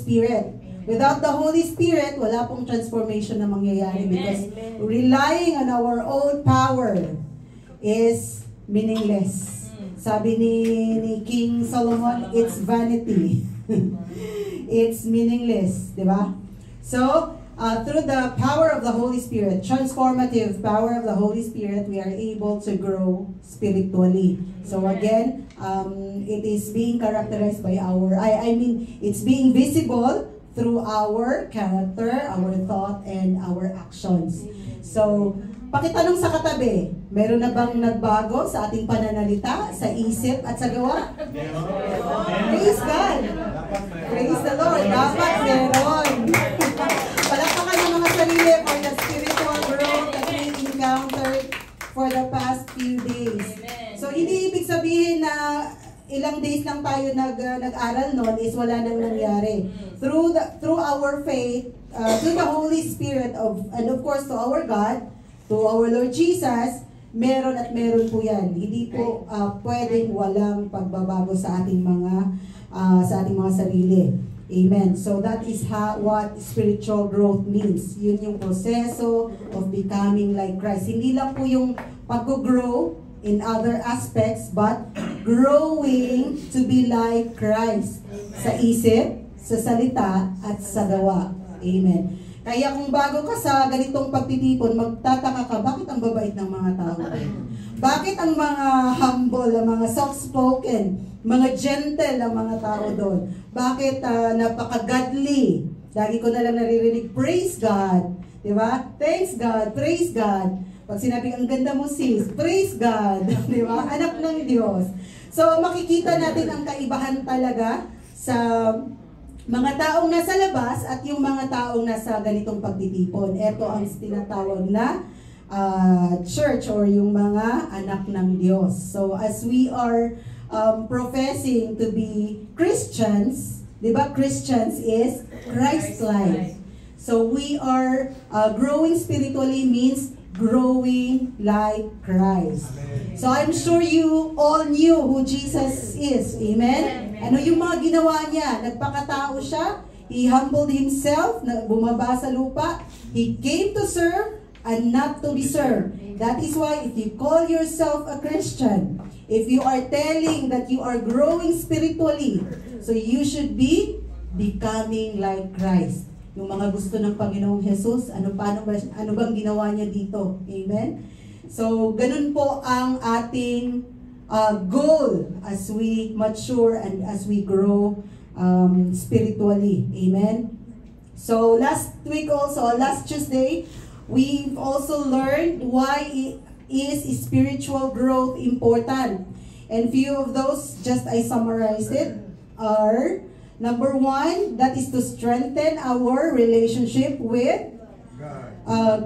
Spirit. Without the Holy Spirit, wala pong transformation na mangyayari because relying on our own power is meaningless. Sabi ni King Solomon, it's vanity. It's meaningless, di ba? So, through the power of the Holy Spirit, transformative power of the Holy Spirit, we are able to grow spiritually. So again, it is being characterized by it's being visible through our character, our thought, and our actions. So, pakitanong sa katabi, meron na bang nagbago sa ating pananalita, sa isip at sa gawa? Praise God! Praise the Lord! Dapat meron! Palakpakan ng mga sarili for the spiritual growth that we encountered for the past few days. So, hindi ibig sabihin na ilang days lang tayo nag-aral noon is wala nang nangyari. Through our faith, through the Holy Spirit and of course to our God, to our Lord Jesus, meron at meron po yan. Hindi po pwedeng walang pagbabago sa ating mga sarili. Amen. So that is what spiritual growth means. Yun yung proseso of becoming like Christ. Hindi lang po yung pag-grow in other aspects, but growing to be like Christ sa isip, sa salita, at sa gawa. Amen. Kaya kung bago ka sa ganitong pagtitipon, magtataka ka, bakit ang babait ng mga tao? Bakit ang mga humble, ang mga soft-spoken, mga gentle ang mga tao doon? Bakit napaka-godly? Lagi ko na lang naririnig, praise God. Diba? Thanks God, praise God. Pag sinabi, ang ganda mo sis, praise God. Diba? Anak ng Diyos. So makikita natin ang kaibahan talaga sa mga taong nasa labas at yung mga taong nasa ganitong pagtitipon. Ito ang tinatawag na church or yung mga anak ng Diyos. So as we are professing to be Christians, di ba? Christians is Christ-like. So we are growing spiritually means growing like Christ. So I'm sure you all knew who Jesus is. Amen? Ano yung mga ginawa niya? Nagpakatao siya. He humbled himself. Bumaba sa lupa. He came to serve and not to be served. That is why if you call yourself a Christian, if you are telling that you are growing spiritually, so you should be becoming like Christ. Yung mga gusto ng Panginoong Jesus, ano bang ginawa niya dito? Amen? So, ganun po ang ating goal as we mature and as we grow spiritually. Amen? So, last Tuesday, we've also learned why is spiritual growth important. And few of those, just I summarized it, are number one, that is to strengthen our relationship with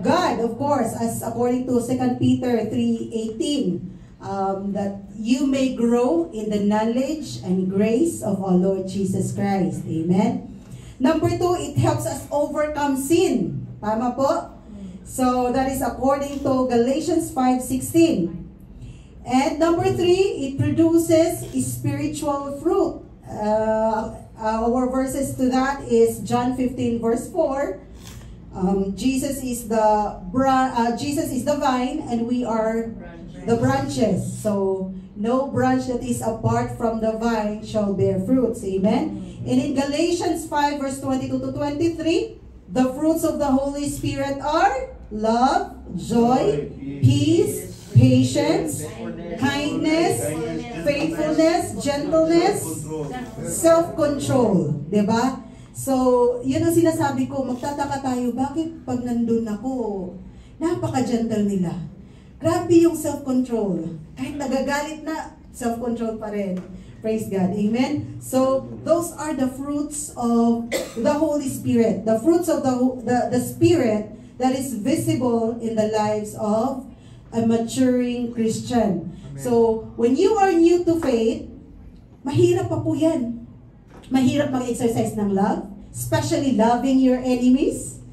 God, of course, as according to 2 Peter 3:18, that you may grow in the knowledge and grace of our Lord Jesus Christ. Amen. Number two, it helps us overcome sin. Tama po? So that is according to Galatians 5:16. And number three, it produces spiritual fruit. Our verses to that is John 15 verse 4. Jesus is the vine and we are the branches. So no branch that is apart from the vine shall bear fruits. Amen. And in Galatians 5 verse 22 to 23, the fruits of the Holy Spirit are love, joy, peace, patience, kindness, faithfulness, gentleness, self-control. Diba? So, yun ang sinasabi ko, magtataka tayo, bakit pag nandun ako, napaka-gentle nila. Grabe yung self-control. Kahit nagagalit na, self-control pa rin. Praise God. Amen? So, those are the fruits of the Holy Spirit. The fruits of the Spirit that is visible in the lives of a maturing Christian. Amen. So, when you are new to faith, mahirap pa po yan. Mahirap mag-exercise ng love, especially loving your enemies,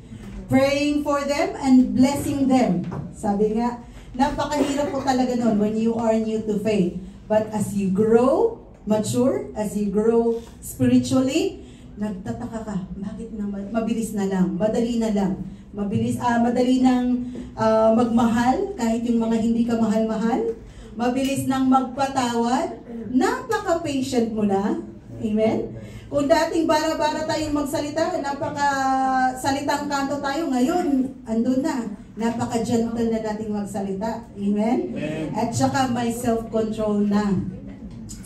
praying for them, and blessing them. Sabi nga, napakahirap po talaga nun when you are new to faith. But as you grow, mature, as you grow spiritually, nagtataka ka, bakit na mabilis na lang, madali na lang, madali nang magmahal kahit yung mga hindi ka mahal-mahal, mabilis nang magpatawad, napaka-patient mo na. Amen? Kung dating bara-bara tayong magsalita, napaka-salitang kanto tayo, ngayon, andun na. Napaka-gentle na nating magsalita. Amen? At saka may self-control na.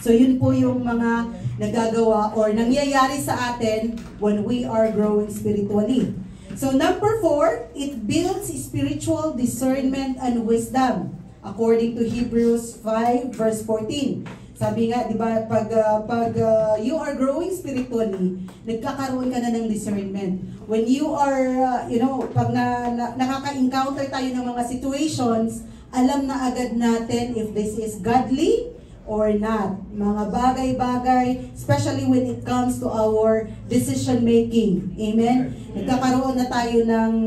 So yun po yung mga nagagawa or nangyayari sa atin when we are growing spiritually. So number 4, it builds spiritual discernment and wisdom. According to Hebrews 5 verse 14. Sabi nga, di ba, pag you are growing spiritually, nagkakaroon ka na ng discernment. When you are, pag nakaka-encounter tayo ng mga situations, alam na agad natin if this is godly or not. Mga bagay-bagay, especially when it comes to our decision making. Amen? Nagkakaroon na tayo ng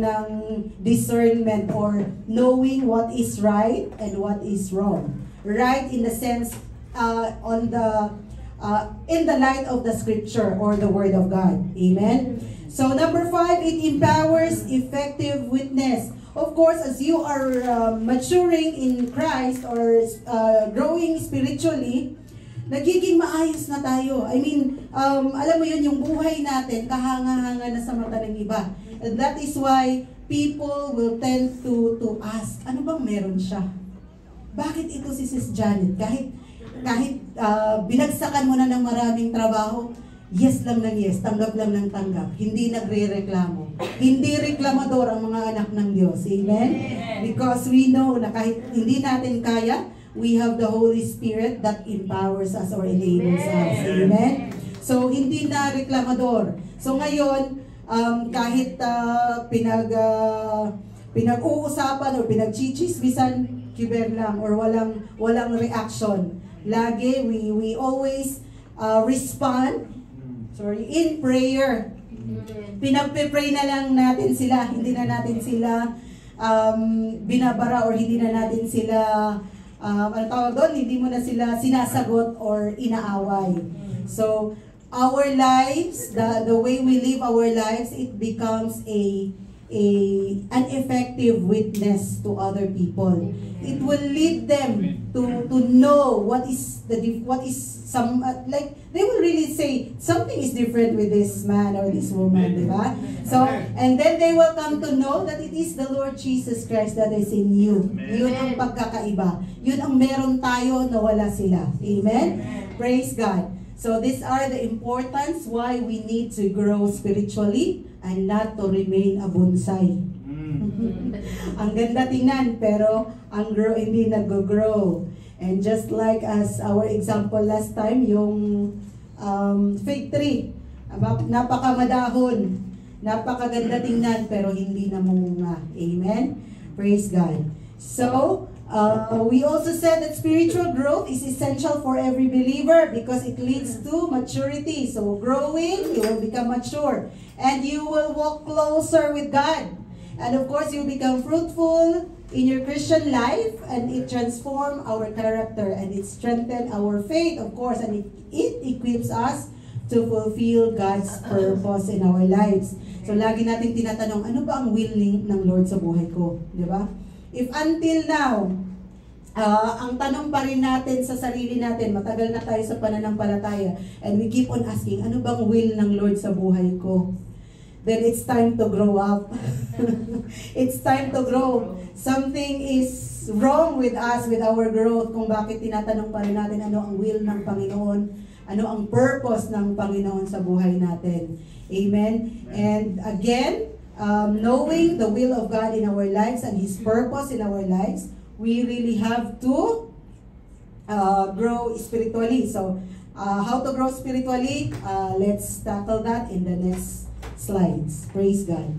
discernment or knowing what is right and what is wrong. Right in the sense, in the light of the scripture or the word of God. Amen? So number 5, it empowers effective witness. Of course, as you are maturing in Christ or growing spiritually, nagiging maayos na tayo. I mean, alam mo yun, yung buhay natin, kahanga-hanga na sa mata ng iba. And that is why people will tend to ask, ano bang meron siya? Bakit ito si Sis Janet? Kahit binagsakan mo na ng maraming trabaho, yes lang ng yes, tanggap lang ng tanggap. Hindi nagre-reklamo. Hindi reklamador ang mga anak ng Diyos. Amen? Because we know na kahit hindi natin kaya, we have the Holy Spirit that empowers us or enables us. Amen? So, hindi na reklamador. So, ngayon, kahit pinag-uusapan or pinag-chichismisan, kiber lang or walang reaction. Lagi, we always respond in prayer. Pinagpe-pray na lang natin sila. Hindi na natin sila binabara or hindi na natin sila hindi mo na sila sinasagot or inaaway. So, our lives, the way we live our lives, it becomes an effective witness to other people. It will lead them to know what is they will really say something is different with this man or this woman, di ba? So, and then they will come to know that it is the Lord Jesus Christ that is in you. Yun ang pagkakaiba. Yun ang meron tayo na wala sila. Amen? Praise God. So these are the importance why we need to grow spiritually and not to remain a bonsai. Ang ganda tingnan, pero ang hindi nag-grow. And just like as our example last time, yung fig tree, napakamadahon, napakaganda tingnan, pero hindi namunga. Amen? Praise God. So, we also said that spiritual growth is essential for every believer because it leads to maturity. So, growing, you will become mature. And you will walk closer with God. And of course, you become fruitful in your Christian life, and it transforms our character, and it strengthens our faith, of course, and it equips us to fulfill God's purpose in our lives. So, lagi natin tinatanong, ano ba ang will ng Lord sa buhay ko? Di ba? If until now, ang tanong pa rin natin sa sarili natin, matagal na tayo sa pananampalataya, and we keep on asking, ano bang will ng Lord sa buhay ko? Then it's time to grow up. It's time to grow. Something is wrong with us, with our growth, kung bakit tinatanong pa rin natin ano ang will ng Panginoon, ano ang purpose ng Panginoon sa buhay natin. Amen? And again, knowing the will of God in our lives and His purpose in our lives, we really have to grow spiritually. So, how to grow spiritually? Let's tackle that in the next slides. Praise God.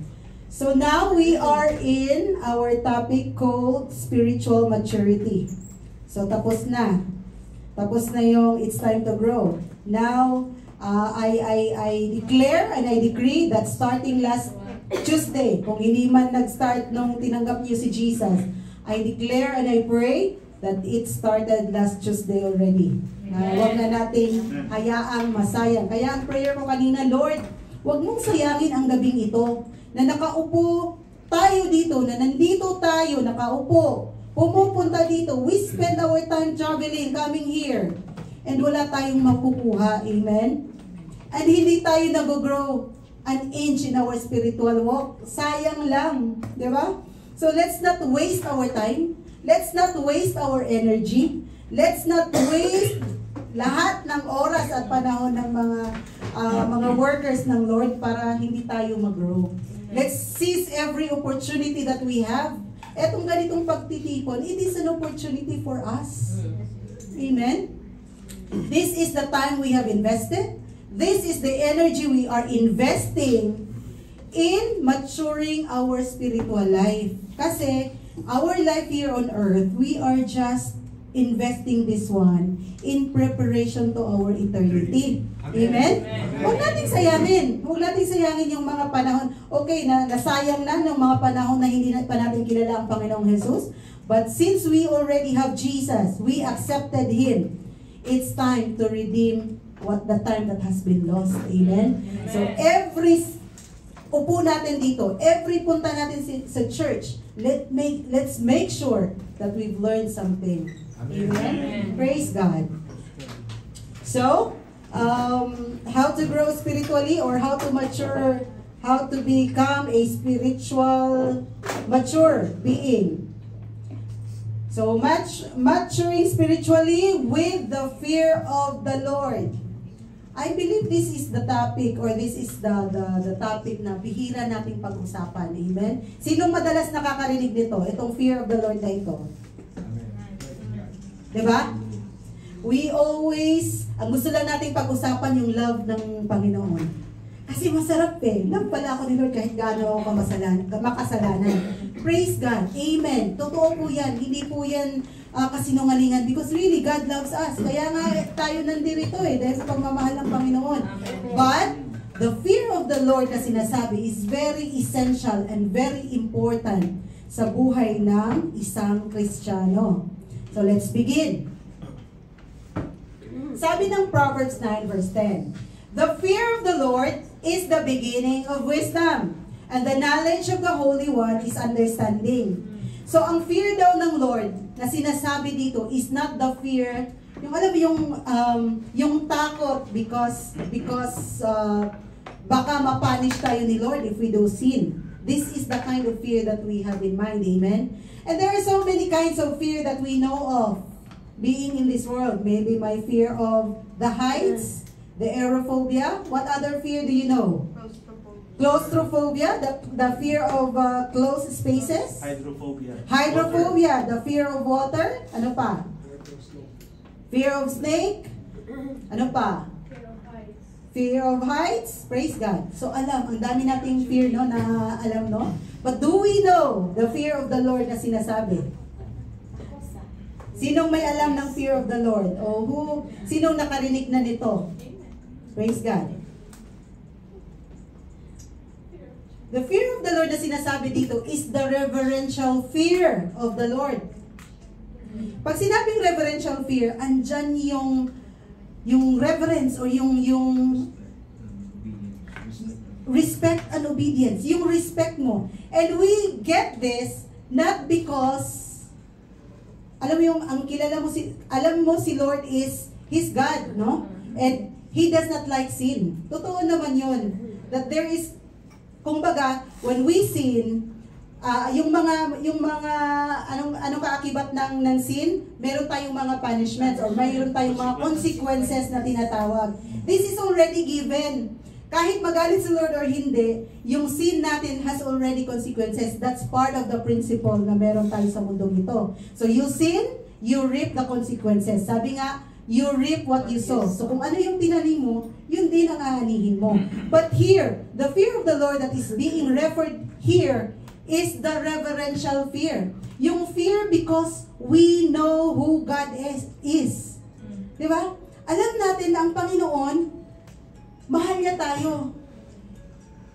So now we are in our topic called spiritual maturity. So tapos na. Tapos na yung it's time to grow. Now, I declare and I decree that starting last Tuesday, kung hindi man nag-start nung tinanggap niyo si Jesus, I declare and I pray that it started last Tuesday already. Huwag na natin hayaang masayang. Kaya ang prayer ko kanina, Lord, huwag mong sayangin ang gabing ito na nakaupo tayo dito, na nandito tayo, nakaupo, pumupunta dito. We spend our time traveling, coming here, and wala tayong makukuha. Amen? And hindi tayo nag-grow an inch in our spiritual walk. Sayang lang. Di ba? So let's not waste our time. Let's not waste our energy. Let's not waste lahat ng oras at panahon ng mga workers ng Lord para hindi tayo mag-grow. Let's seize every opportunity that we have. Etong ganitong pagtitipon, it is an opportunity for us. Amen? This is the time we have invested. This is the energy we are investing in maturing our spiritual life. Kasi our life here on earth, we are just investing this one in preparation to our eternity. Amen? Huwag nating sayangin. Huwag nating sayangin yung mga panahon. Okay, nasayang na ng mga panahon na hindi pa natin kilala ang Panginoong Jesus. But since we already have Jesus, we accepted Him, it's time to redeem what the time that has been lost. Amen? So every upo natin dito, every punta natin sa church, let's make sure that we've learned something. Amen? Praise God. So, how to grow spiritually or how to mature, how to become a spiritual mature being. So, maturing spiritually with the fear of the Lord. I believe this is the topic or this is the topic na bihira nating pag-usapan. Amen? Sino madalas nakakarinig nito? Itong fear of the Lord na ito. Diba? We always, ang gusto lang nating pag-usapan yung love ng Panginoon. Kasi masarap eh. Love pala ako ni Lord kahit gaano ako makasalanan. Praise God. Amen. Totoo po yan. Hindi po yan kasinungalingan because really God loves us. Kaya nga tayo nandito eh dahil sa pagmamahal ng Panginoon. But the fear of the Lord na sinasabi is very essential and very important sa buhay ng isang Kristiyano. So let's begin. Sabi ng Proverbs 9 verse 10, the fear of the Lord is the beginning of wisdom, and the knowledge of the Holy One is understanding. So ang fear daw ng Lord na sinasabi dito is not the fear, yung alam mo yung takot because baka mapunish tayo ni Lord if we do sin. This is the kind of fear that we have in mind, amen? And there are so many kinds of fear that we know of being in this world. Maybe my fear of the heights, the aerophobia. What other fear do you know? Claustrophobia, the fear of closed spaces. Hydrophobia, the fear of water. Ano pa? Fear of snake. Ano pa? Fear of heights. Praise God. So alam, ang dami nating fear no na alam no. But do we know the fear of the Lord na sinasabi? Sinong may alam ng fear of the Lord? O sinong nakarinig na nito? Praise God. The fear of the Lord na sinasabi dito is the reverential fear of the Lord. Pag sinabing reverential fear, andyan yung reverence or yung respect and obedience. Yung respect mo. And we get this not because alam mo yung alam mo si Lord is His God, no? And He does not like sin. Totoo naman yun. That there is, kumbaga, when we sin, yung mga anong kaakibat ng sin, meron tayong mga punishments or mayroon tayong mga consequences na tinatawag. This is already given. Kahit magalit si Lord or hindi, yung sin natin has already consequences. That's part of the principle na meron tayo sa mundong ito. So you sin, you reap the consequences. Sabi nga, you reap what you sow. So kung ano yung tinanim mo, yun din ang aanihin mo. But here, the fear of the Lord that is being referred here is the reverential fear. Yung fear because we know who God is. Di ba? Alam natin na ang Panginoon, mahal niya tayo.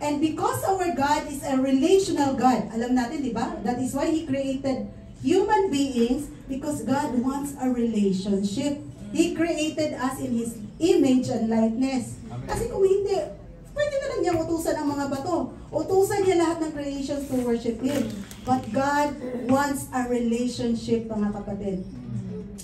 And because our God is a relational God, alam natin, di ba? That is why He created human beings because God wants a relationship. He created us in His image and likeness. Kasi kung hindi, pwede na lang niya utusan ang mga bato. Utusan niya lahat ng creations to worship Him. But God wants a relationship, mga kapatid.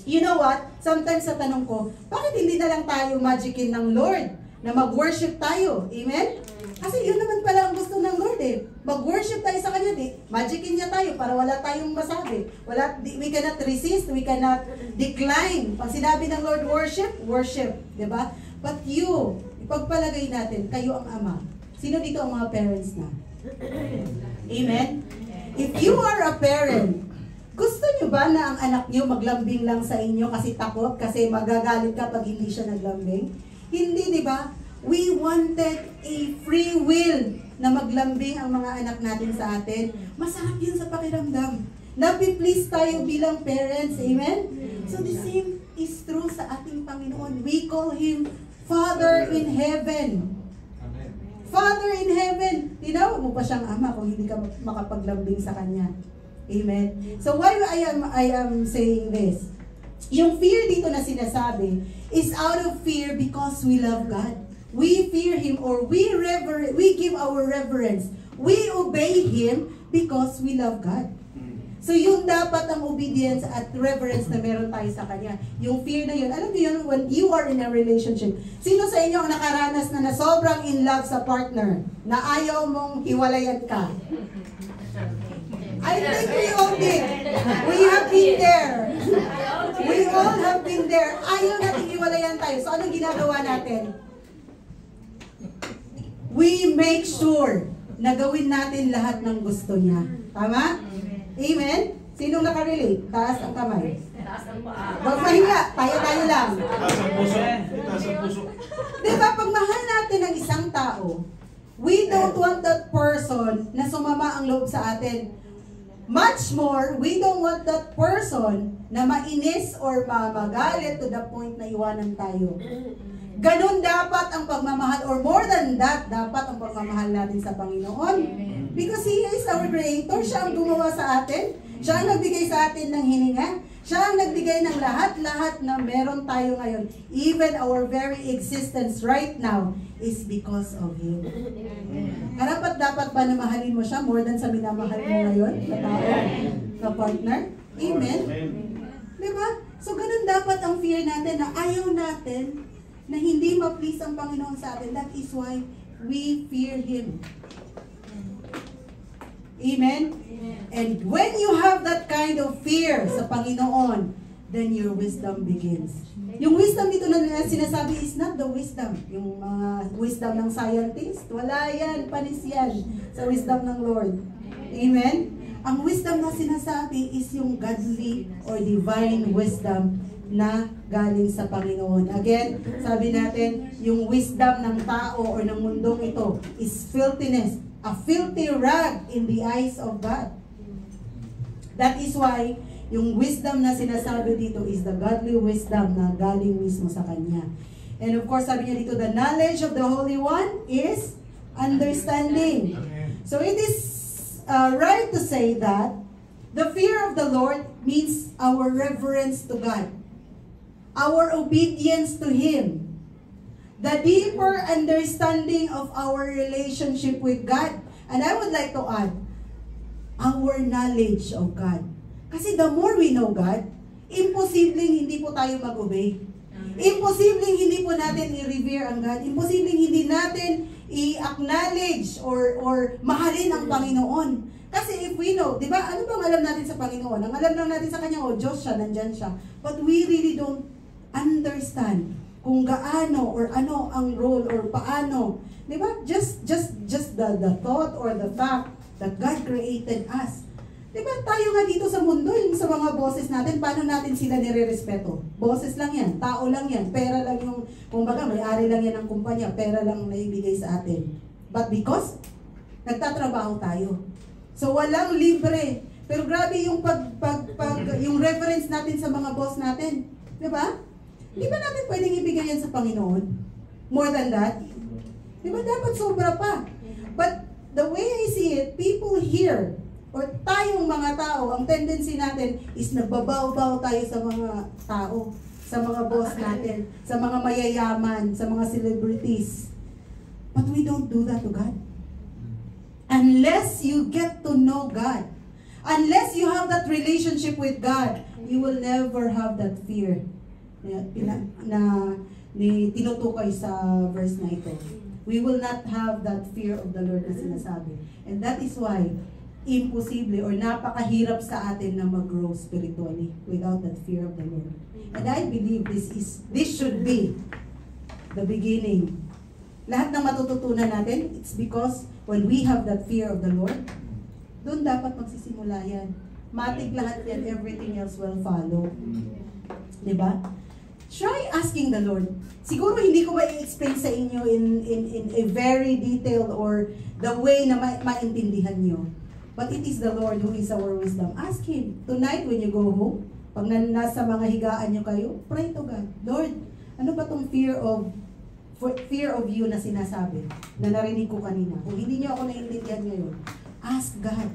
You know what? Sometimes sa tanong ko, bakit hindi na lang tayo magicin ng Lord na mag-worship tayo? Amen? Kasi yun naman pala ang gusto ng Lord eh. Mag-worship tayo sa Kanya, magicin niya tayo para wala tayong masabi. We cannot resist, we cannot decline. Pag sinabi ng Lord, worship, worship. Diba? But you, ipagpalagay natin, kayo ang ama. Sino dito ang mga parents na? Amen? If you are a parent, gusto nyo ba na ang anak nyo maglambing lang sa inyo kasi takot, kasi magagalit ka pag hindi siya naglambing? Hindi, di ba? We wanted a free will na maglambing ang mga anak natin sa atin. Masarap yun sa pakiramdam. Napi-please tayo bilang parents. Amen? So the same is true sa ating Panginoon. We call Him Father in Heaven. Father in Heaven. Tinawag mo pa siyang ama kung hindi ka makapaglambing sa Kanya. Amen? So why I am saying this? Yung fear dito na sinasabi is out of fear because we love God. We fear Him or we give our reverence. We obey Him because we love God. So yun dapat ang obedience at reverence na meron tayo sa Kanya. Yung fear na yun, alam niyo yun, when you are in a relationship, sino sa inyo ang nakaranas na sobrang in love sa partner, na ayaw mong hiwalayan ka? I think we all did. We have been there. We all have been there. Ayaw natin hiwalayan tayo. So anong ginagawa natin? We make sure na gawin natin lahat ng gusto niya. Tama? Amen? Sinong nakarelate? Taas ang kamay. Huwag mahinga. Tayo lang. Taas ang puso. Taas ang puso. Diba, pag mahal natin ang isang tao, we don't want that person na sumama ang loob sa atin. Much more, we don't want that person na mainis or magalit to the point na iwanan tayo. Ganun dapat ang pagmamahal, or more than that, dapat ang pagmamahal natin sa Panginoon. Because He is our Creator. Siya ang gumawa sa atin. Siya ang nagbigay sa atin ng hininga. Siya ang nagbigay ng lahat-lahat na meron tayo ngayon. Even our very existence right now is because of Him. Karapat-dapat ba na mahalin mo siya more than sa minamahal mo ngayon? Na tao? Na partner? Amen? Diba? So ganun dapat ang fear natin na ayaw natin na hindi ma-please ang Panginoon sa atin. That is why we fear Him. Amen? And when you have that kind of fear sa Panginoon, then your wisdom begins. Yung wisdom dito na sinasabi is not the wisdom. Yung mga wisdom ng scientist, wala yan, panis yan sa wisdom ng Lord. Amen? Ang wisdom na sinasabi is yung godly or divine wisdom na galing sa Panginoon. Again, sabi natin, yung wisdom ng tao or ng mundong ito is filthiness, a filthy rag in the eyes of God. That is why, yung wisdom na sinasabi dito is the godly wisdom na galing mismo sa Kanya. And of course, sabi niya dito, the knowledge of the Holy One is understanding. So it is right to say that the fear of the Lord means our reverence to God. Our obedience to Him, the deeper understanding of our relationship with God. And I would like to add, our knowledge of God. Kasi the more we know God, imposibleng hindi po tayo mag-obey. Imposibleng hindi po natin i-revere ang God. Imposibleng hindi natin i-acknowledge or mahalin ang Panginoon. Kasi if we know, di ba, ano bang alam natin sa Panginoon? Ang alam lang natin sa Kanya, Diyos siya, nandyan siya. But we really don't understand kung gaano or ano ang role or paano. Di ba? Just the thought or the fact that God created us. Di ba? Tayo nga dito sa mundo, yung sa mga bosses natin, paano natin sila nire-respeto? Bosses lang yan, tao lang yan, pera lang yung, kumbaga, may-ari lang yan ng kumpanya, pera lang naibigay sa atin. But because nagtatrabaho tayo. So walang libre. Pero grabe yung yung reference natin sa mga boss natin. Di ba? Di ba natin pwedeng ibigay yan sa Panginoon? More than that? Di ba dapat sobra pa? But the way I see it, people here, or tayong mga tao, ang tendency natin is nagbabaw-baw tayo sa mga tao, sa mga boss natin, sa mga mayayaman, sa mga celebrities. But we don't do that to God. Unless you get to know God, unless you have that relationship with God, you will never have that fear na tinutukoy sa verse na ito. We will not have that fear of the Lord na sinasabi. And that is why imposible or napakahirap sa atin na mag-grow spiritually without that fear of the Lord. And I believe this should be the beginning. Lahat ng matututunan natin, it's because when we have that fear of the Lord, doon dapat magsisimula yan. Matik lahat yan, everything else will follow. Diba? Try asking the Lord. Siguro hindi ko ma-explain sa inyo in a very detailed or the way na maintindihan nyo. But it is the Lord who is our wisdom. Ask Him. Tonight when you go home, pag nasa mga higaan nyo kayo, pray to God. Lord, ano ba tong fear of you na sinasabi, na narinig ko kanina? Kung hindi nyo ako naiintindihan ngayon, ask God.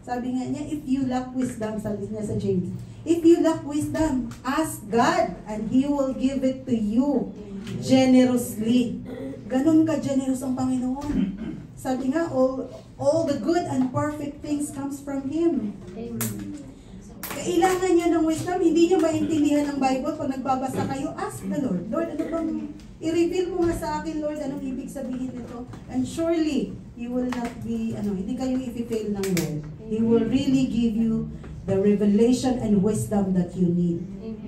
Sabi nga niya, if you lack wisdom, sabi niya sa James, if you lack wisdom, ask God and He will give it to you generously. Ganun ka generous ang Panginoon. Sabi nga, all the good and perfect things comes from Him. Kailangan niya ng wisdom. Hindi niyo maintindihan ng Bible pag nagbabasa kayo, ask the Lord. Lord, ano bang i-reveal mo nga sa akin, Lord, anong ibig sabihin nito? And surely, you will not be, hindi kayo i-fail ng Lord. He will really give you the revelation and wisdom that you need.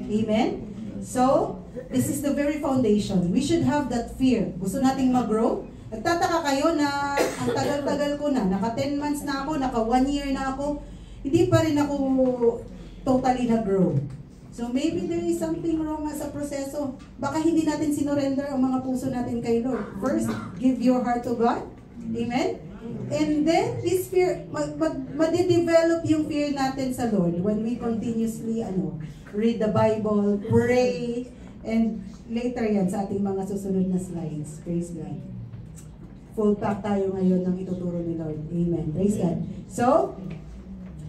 Amen? So, this is the very foundation. We should have that fear. Gusto nating mag-grow? Nagtataka kayo na ang tagal-tagal ko na, naka 10 months na ako, naka 1 year na ako, hindi pa rin ako totally nag-grow. So maybe there is something wrong sa proseso. Baka hindi natin sinurrender ang mga puso natin kay Lord. First, give your heart to God. Amen? And then, this fear, madidevelop yung fear natin sa Lord when we continuously, read the Bible, pray, and later yan sa ating mga susunod na slides. Praise God. Full pack tayo ngayon ng ituturo ni Lord. Amen. Praise God. So,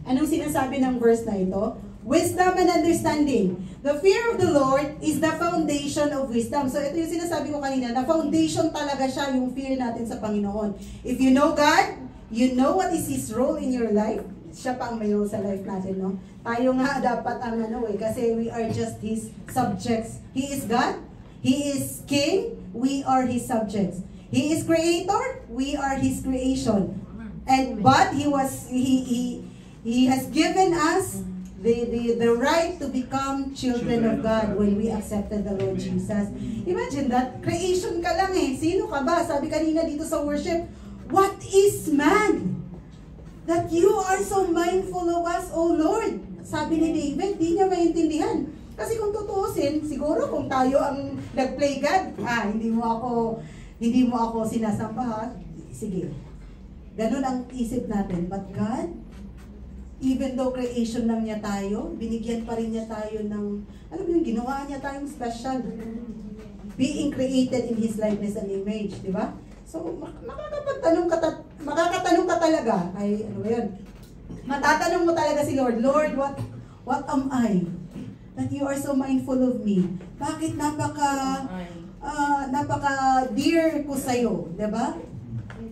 anong sinasabi ng verse na ito? Wisdom and understanding. The fear of the Lord is the foundation of wisdom. So ito yung sinasabi ko kanina, na foundation talaga siya yung fear natin sa Panginoon. If you know God, you know what is His role in your life. Siya pa ang may role sa life natin, no? Tayo nga dapat ang kasi we are just His subjects. He is God, He is King, we are His subjects. He is Creator, we are His creation. But He has given us the right to become children of God when we accepted the Lord Jesus. Imagine that, creation ka lang eh. Sino ka ba? Sabi kanina dito sa worship, what is man? That you are so mindful of us, O Lord. Sabi ni David, di niya maintindihan. Kasi kung tutuusin, siguro kung tayo ang nag-play God, hindi mo ako sinasampa, sige. Ganun ang isip natin. But God, even though creation lang niya tayo, binigyan pa rin niya tayo ng, ginawa niya tayong special. Being created in His likeness and image, di ba? So, makakatanong ka talaga, matatanong mo talaga si Lord, Lord, what am I? That you are so mindful of me. Bakit napaka-dear ko sa'yo, di ba?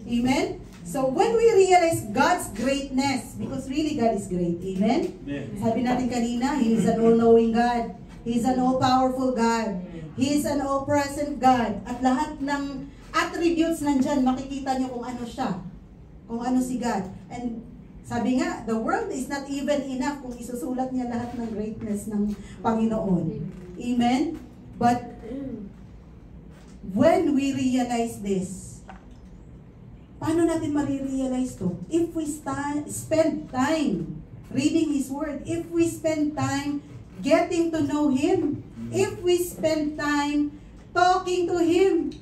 Amen? So, when we realize God's greatness, because really God is great, amen? Sabi natin kanina, He is an all-knowing God. He is an all-powerful God. He is an all-present God. At lahat ng attributes nandyan, makikita nyo kung ano siya. Kung ano si God. And sabi nga, the world is not even enough kung isusulat niya lahat ng greatness ng Panginoon. Amen? But, when we realize this, paano natin marirealize to? If we spend time reading His Word, if we spend time getting to know Him, if we spend time talking to Him,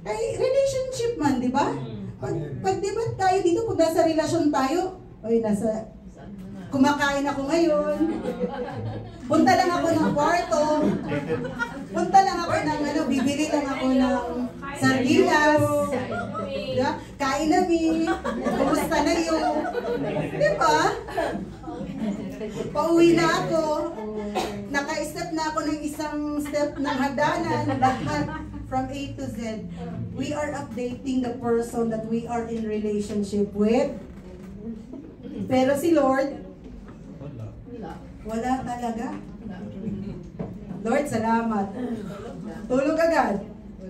ay relationship man, di ba? Pag di ba tayo dito, pag nasa relasyon tayo, kumakain ako ngayon, punta lang ako ng kwarto, punta lang ako ng bibili lang ako ng sardinas. Diba? Kain na mi. Kumusta na yun? Diba? Pauwi na ako. Naka-step na ako ng isang step ng hagdanan. Lahat from A to Z. We are updating the person that we are in relationship with. Pero si Lord, wala talaga. Lord, salamat. Tulog agad.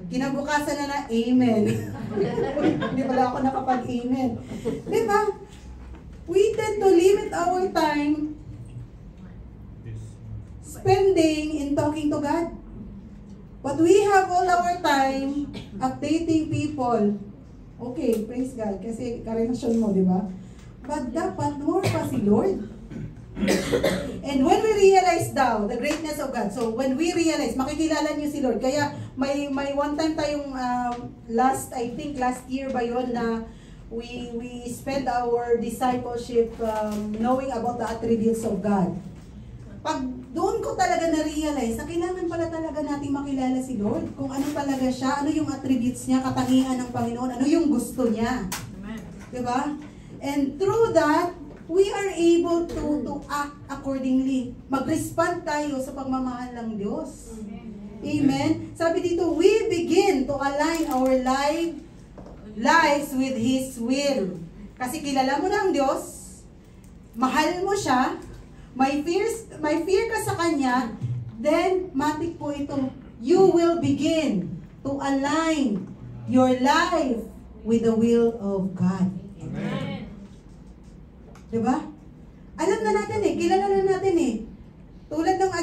Kinabukasan na amen. Hindi pala ako nakapag-amen. Diba? We tend to limit our time spending in talking to God. But we have all our time updating people. Okay, praise God. Kasi karelasyon mo, di ba? But dapat more pa si Lord. And when we realize daw the greatness of God, so when we realize, makikilala niyo si Lord. Kaya may one time tayong I think last year ba yun na we spend our discipleship knowing about the attributes of God. Pag doon ko talaga na-realize na kailangan pala talaga natin makilala si Lord. Kung ano talaga siya, ano yung attributes niya, katangian ng Panginoon, ano yung gusto niya. Amen. Diba? And through that, we are able to act accordingly. Mag-respond tayo sa pagmamahal ng Diyos. Amen. Sabi dito, we begin to align our lives with His will. Kasi kilala mo na ang Diyos, mahal mo siya, may fear ka sa Kanya, then matik po ito, you will begin to align your life with the will of God. Amen. Diba? Alam na natin kilala na natin Tulad ng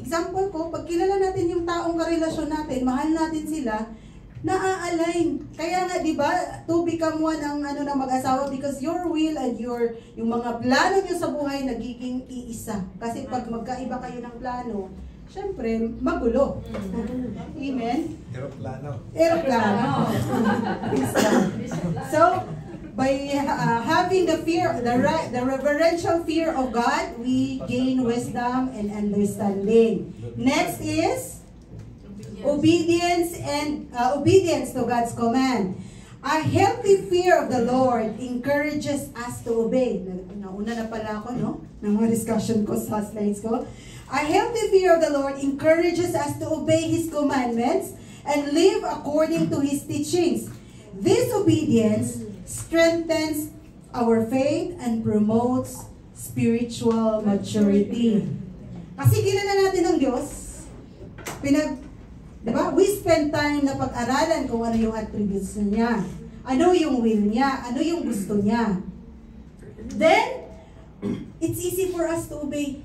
example ko, pag kilala natin yung taong karelasyon natin, mahal natin sila, na-align. Kaya nga, diba, to become one ang ng mag-asawa because your will and yung mga plano nyo sa buhay nagiging iisa. Kasi pag magkaiba kayo ng plano, syempre, magulo. Amen? Aeroplano. So, by having the reverential fear of God, we gain wisdom and understanding. Next is obedience to God's command. A healthy fear of the Lord encourages us to obey. Nauna na pala ako, no? Ng mga discussion ko sa slides ko. A healthy fear of the Lord encourages us to obey His commandments and live according to His teachings. This obedience strengthens our faith and promotes spiritual maturity. Kasi kilala natin ang Diyos, diba? We spend time na pag-aralan kung ano yung attributes niya, ano yung will niya, ano yung gusto niya. Then, it's easy for us to obey.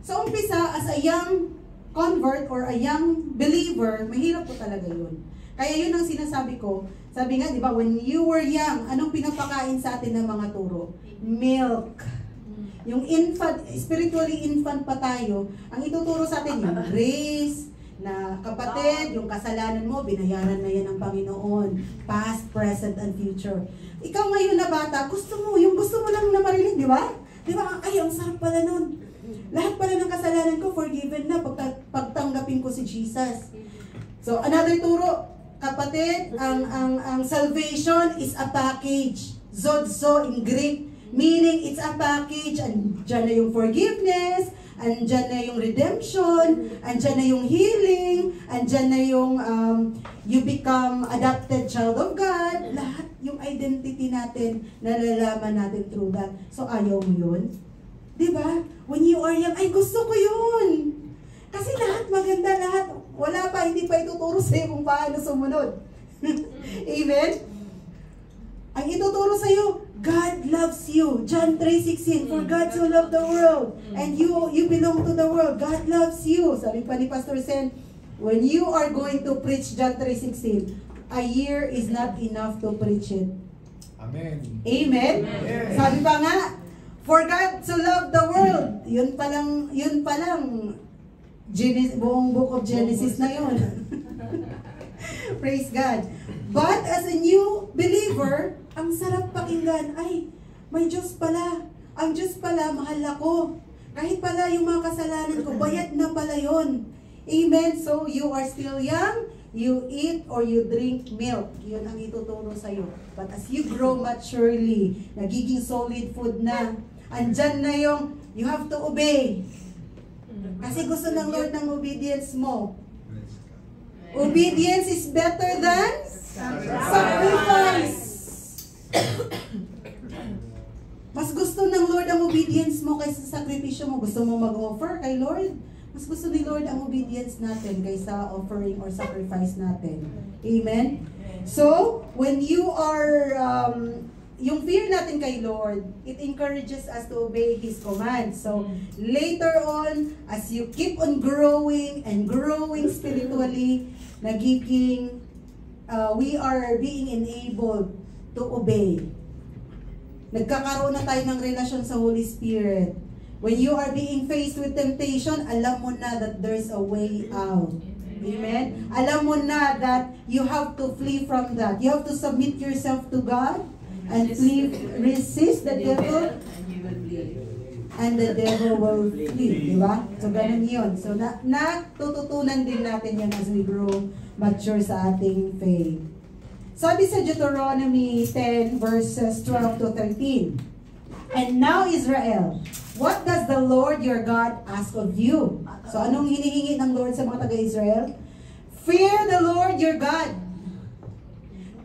Sa umpisa, as a young convert or a young believer, mahirap po talaga yun. Kaya yun ang sinasabi ko. Sabi nga, di ba, when you were young, anong pinapakain sa atin ng mga turo? Milk. Yung infant, spiritually infant pa tayo, ang ituturo sa atin yung grace, na kapatid, yung kasalanan mo, binayaran na yan ng Panginoon. Past, present, and future. Ikaw ngayon na bata, yung gusto mo lang na marinig, di ba? Di ba, ay, ang sarap pala nun. Lahat pala ng kasalanan ko, forgiven na, pagtanggapin ko si Jesus. So, another turo, kapatid, ang salvation is a package. Zodzo in Greek, meaning it's a package. Andyan na yung forgiveness, andyan na yung redemption, andyan na yung healing, andyan na yung you become adopted child of God. Lahat yung identity natin, nalalaman natin through that. So, ayaw mo yun? Diba? When you are young, ay gusto ko yun! Kasi lahat maganda, lahat. Wala pa, hindi pa ituturo sa'yo kung paano sumunod. Amen? Ang ituturo sa'yo, God loves you. John 3:16, for God so loved the world, and you belong to the world. God loves you. Sabi pa ni Pastor Sen, when you are going to preach John 3:16, a year is not enough to preach it. Amen. Amen? Yes. Sabi pa nga, for God so loved the world. Yun pa lang, buong book of Genesis na yun. Praise God. But as a new believer, ang sarap pakinggan, ay, may Diyos pala. Ang Diyos pala, mahal ako. Kahit pala yung mga kasalanan ko, bayad na pala yun. Amen. So, you are still young. you eat or you drink milk. Yun ang ituturo sa'yo. But as you grow maturely, nagiging solid food na, andyan na yung, you have to obey. Kasi gusto ng Lord ng obedience mo. Obedience is better than sacrifice. Mas gusto ng Lord ang obedience mo kaysa sa sakripisyo mo. Gusto mo mag-offer kay Lord? Mas gusto ni Lord ang obedience natin kaysa offering or sacrifice natin. Amen? So, when you are, yung fear natin kay Lord, it encourages us to obey His commands. So, later on, as you keep on growing and growing spiritually, nagiging, we are being enabled to obey. Nagkakaroon na tayo ng relasyon sa Holy Spirit. When you are being faced with temptation, alam mo na that there's a way out. Amen? Alam mo na that you have to flee from that. You have to submit yourself to God and flee, resist the devil, and the devil will flee. Diba? So, ganun yun. So, natututunan din natin yan as we grow mature sa ating faith. Sabi sa Deuteronomy 10 verses 12 to 13, "And now Israel, what does the Lord your God ask of you?" So anong hinihingi ng Lord sa mga taga-Israel? Fear the Lord your God,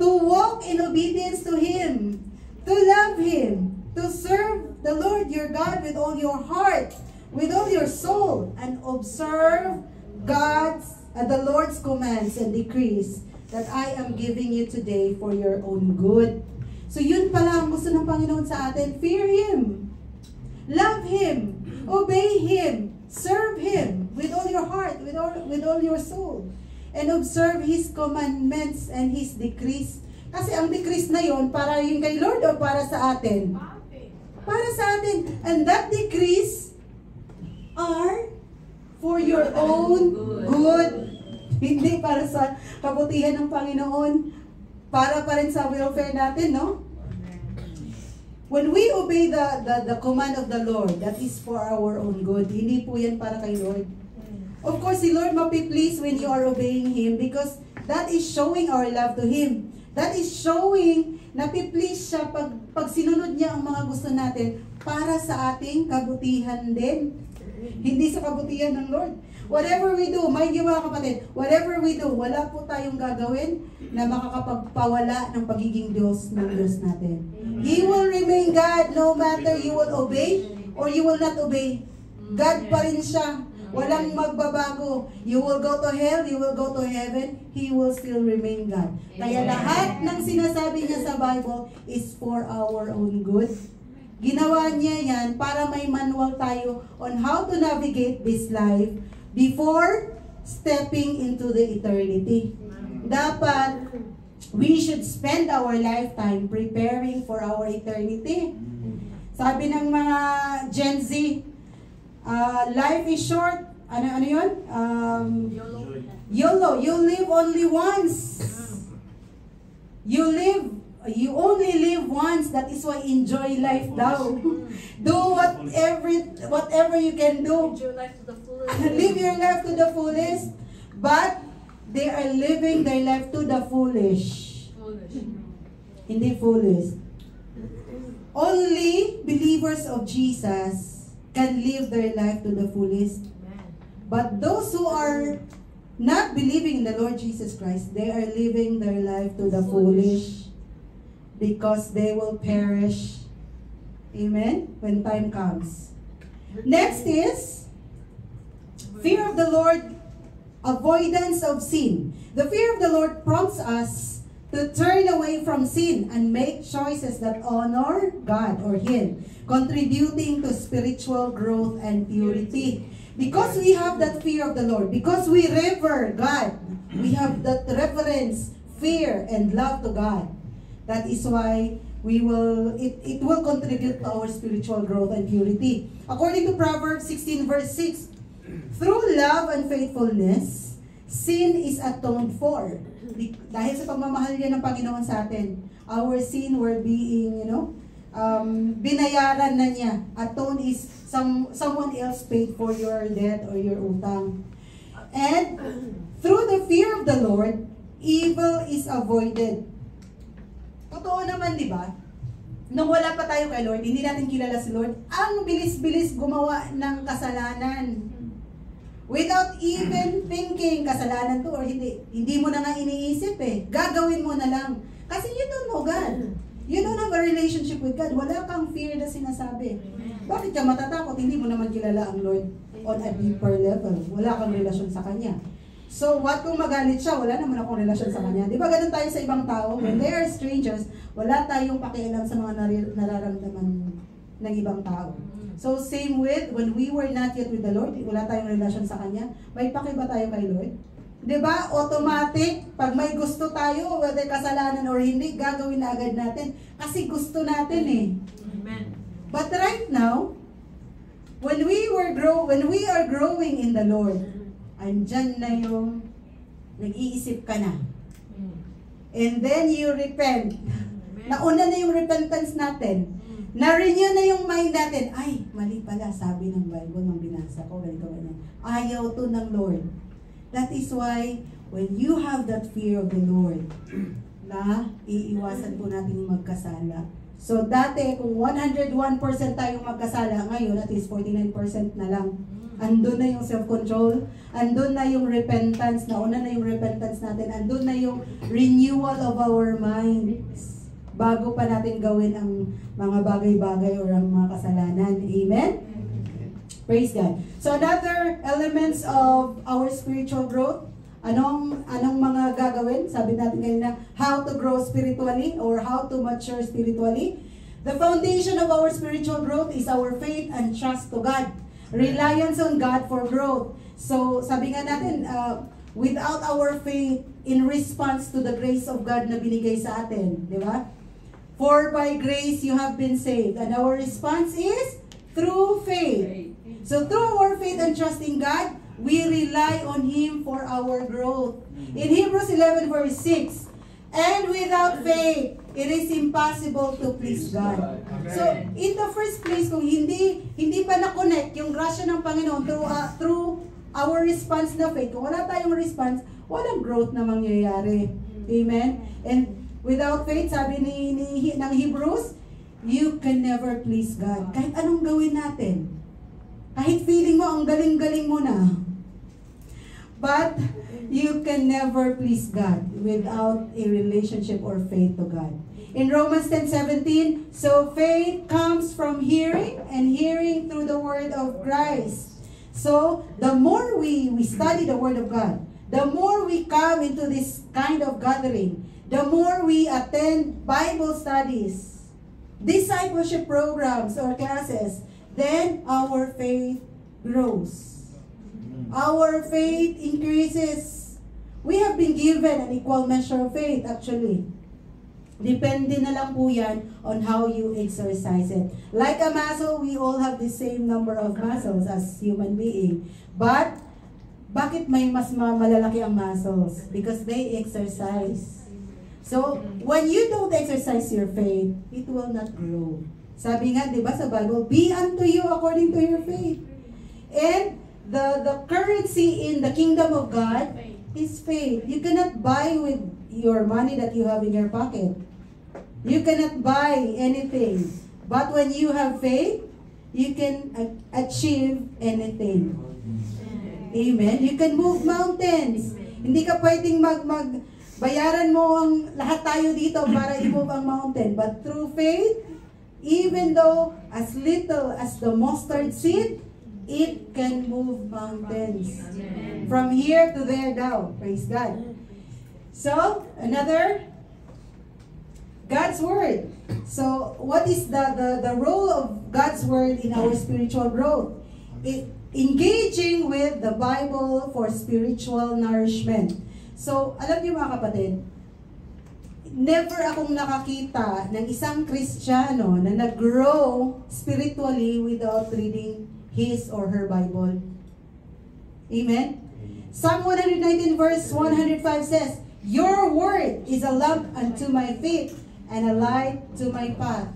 to walk in obedience to Him, to love Him, to serve the Lord your God with all your heart, with all your soul, and observe the Lord's commands and decrees that I am giving you today for your own good. So yun pala ang gusto ng Panginoon sa atin. Fear Him. Love Him. Obey Him. Serve Him with all your heart, with all your soul. And observe His commandments and His decrees. Kasi ang decrees na yon para yung kay Lord o para sa atin? Para sa atin. And that decrees are for your own good. Hindi para sa kabutihan ng Panginoon. Para pa rin sa welfare natin, no? When we obey the command of the Lord, that is for our own good. Hindi po yan para kay Lord. Of course, si Lord mapi-please when you are obeying Him because that is showing our love to Him. That is showing na pi-please siya pag sinunod niya ang mga gusto natin para sa ating kabutihan din. Hindi sa kabutihan ng Lord. Whatever we do, mind you mga kapatid, whatever we do, wala po tayong gagawin na makakapagpawala ng pagiging Diyos ng Diyos natin. He will remain God no matter you will obey or you will not obey. God pa rin siya. Walang magbabago. You will go to hell, you will go to heaven, He will still remain God. Kaya lahat ng sinasabi niya sa Bible is for our own good. Ginawa niya yan para may manual tayo on how to navigate this life before stepping into the eternity. Dapat, we should spend our lifetime preparing for our eternity. Sabi ng mga Gen Z, life is short. Ano yun? YOLO. You live only once. You only live once. That is why enjoy life daw. Do whatever you can do. Live your life to the fullest. Live your life to the fullest. But they are living their life to the foolish. Hindi foolish. Only believers of Jesus can live their life to the fullest. But those who are not believing in the Lord Jesus Christ, they are living their life to the foolish because they will perish. Amen? When time comes. Next is fear of the Lord, avoidance of sin. The fear of the Lord prompts us to turn away from sin and make choices that honor God or Him, contributing to spiritual growth and purity. Because we have that fear of the Lord, because we revere God, we have that reverence, fear, and love to God. That is why it will contribute to our spiritual growth and purity. According to Proverbs 16 verse 6, through love and faithfulness, sin is atoned for. Dahil sa pagmamahal niya ng Panginoon sa atin, our sin were being, binayaran na niya. Atone is someone else paid for your debt or your utang. And through the fear of the Lord, evil is avoided. Totoo naman, di ba? Nung wala pa tayo kay Lord, hindi natin kilala si Lord, ang bilis-bilis gumawa ng kasalanan. Without even thinking, kasalanan to or hindi. Hindi mo na nga iniisip eh. Gagawin mo na lang. Kasi you don't know God. You don't have a relationship with God. Wala kang fear na sinasabi. Bakit ka matatakot? Hindi mo naman kilala ang Lord on a deeper level. Wala kang relasyon sa Kanya. So, what kung magalit siya? Wala naman akong relasyon sa Kanya. Di ba ganun tayo sa ibang tao? When they are strangers, wala tayong pakialam sa mga nararamdaman ng ibang tao. So, same with, when we were not yet with the Lord, wala tayong relasyon sa Kanya, may paki ba tayo kay Lord? Diba? Automatic, pag may gusto tayo, whether kasalanan or hindi, gagawin na agad natin. Kasi gusto natin eh. Amen. But right now, when we are growing in the Lord, andyan na yung nag-iisip ka na. And then you repent. Nauna na yung repentance natin. Na-renew na yung mind natin. Ay, mali pala, sabi ng Bible nung binasa ko, ganito. Ayaw to ng Lord. That is why, when you have that fear of the Lord, na iiwasan po natin yung magkasala. So, dati, kung 101% tayong magkasala, ngayon, at least 49% na lang. Andun na yung self-control, andun na yung repentance, nauna na yung repentance natin, andun na yung renewal of our minds, bago pa natin gawin ang mga bagay-bagay or ang mga kasalanan. Amen? Praise God. So another elements of our spiritual growth, anong mga gagawin? Sabi natin kanina, how to grow spiritually or how to mature spiritually. The foundation of our spiritual growth is our faith and trust to God. Reliance on God for growth. So sabi nga natin, without our faith in response to the grace of God na binigay sa atin, di ba? For by grace you have been saved. And our response is through faith. So through our faith and trust in God, we rely on Him for our growth. In Hebrews 11 verse 6, and without faith, it is impossible to please God. So in the first place, kung hindi pa na-connect yung grasya ng Panginoon through our response na faith, kung wala tayong response, walang growth na mangyayari. Amen? And without faith, sabi ng Hebrews, you can never please God. Kahit anong gawin natin. Kahit feeling mo, ang galing-galing mo na. But, you can never please God without a relationship or faith to God. In Romans 10:17, so faith comes from hearing, and hearing through the word of Christ. So, the more we study the word of God, the more we come into this kind of gathering, the more we attend Bible studies, discipleship programs or classes, then our faith grows. Our faith increases. We have been given an equal measure of faith actually. Depende na lang po yan on how you exercise it. Like a muscle, we all have the same number of muscles as human being. But, bakit may mas malalaki ang muscles? Because they exercise. So, when you don't exercise your faith, it will not grow. Sabi nga, di ba sa Bible, be unto you according to your faith. And the currency in the kingdom of God is faith. You cannot buy with your money that you have in your pocket. You cannot buy anything. But when you have faith, you can achieve anything. Amen? You can move mountains. Hindi ka pwedeng bayaran mo ang lahat tayo dito para i-move ang mountain. But through faith, even though as little as the mustard seed, it can move mountains. Amen. From here to there down. Praise God. So, another, God's Word. So, what is the role of God's Word in our spiritual growth? Engaging with the Bible for spiritual nourishment. So, alam niyo mga kapatid, never akong nakakita ng isang Kristiyano na nag-grow spiritually without reading his or her Bible. Amen? Psalm 119 verse 105 says, your word is a lamp unto my feet and a light to my path.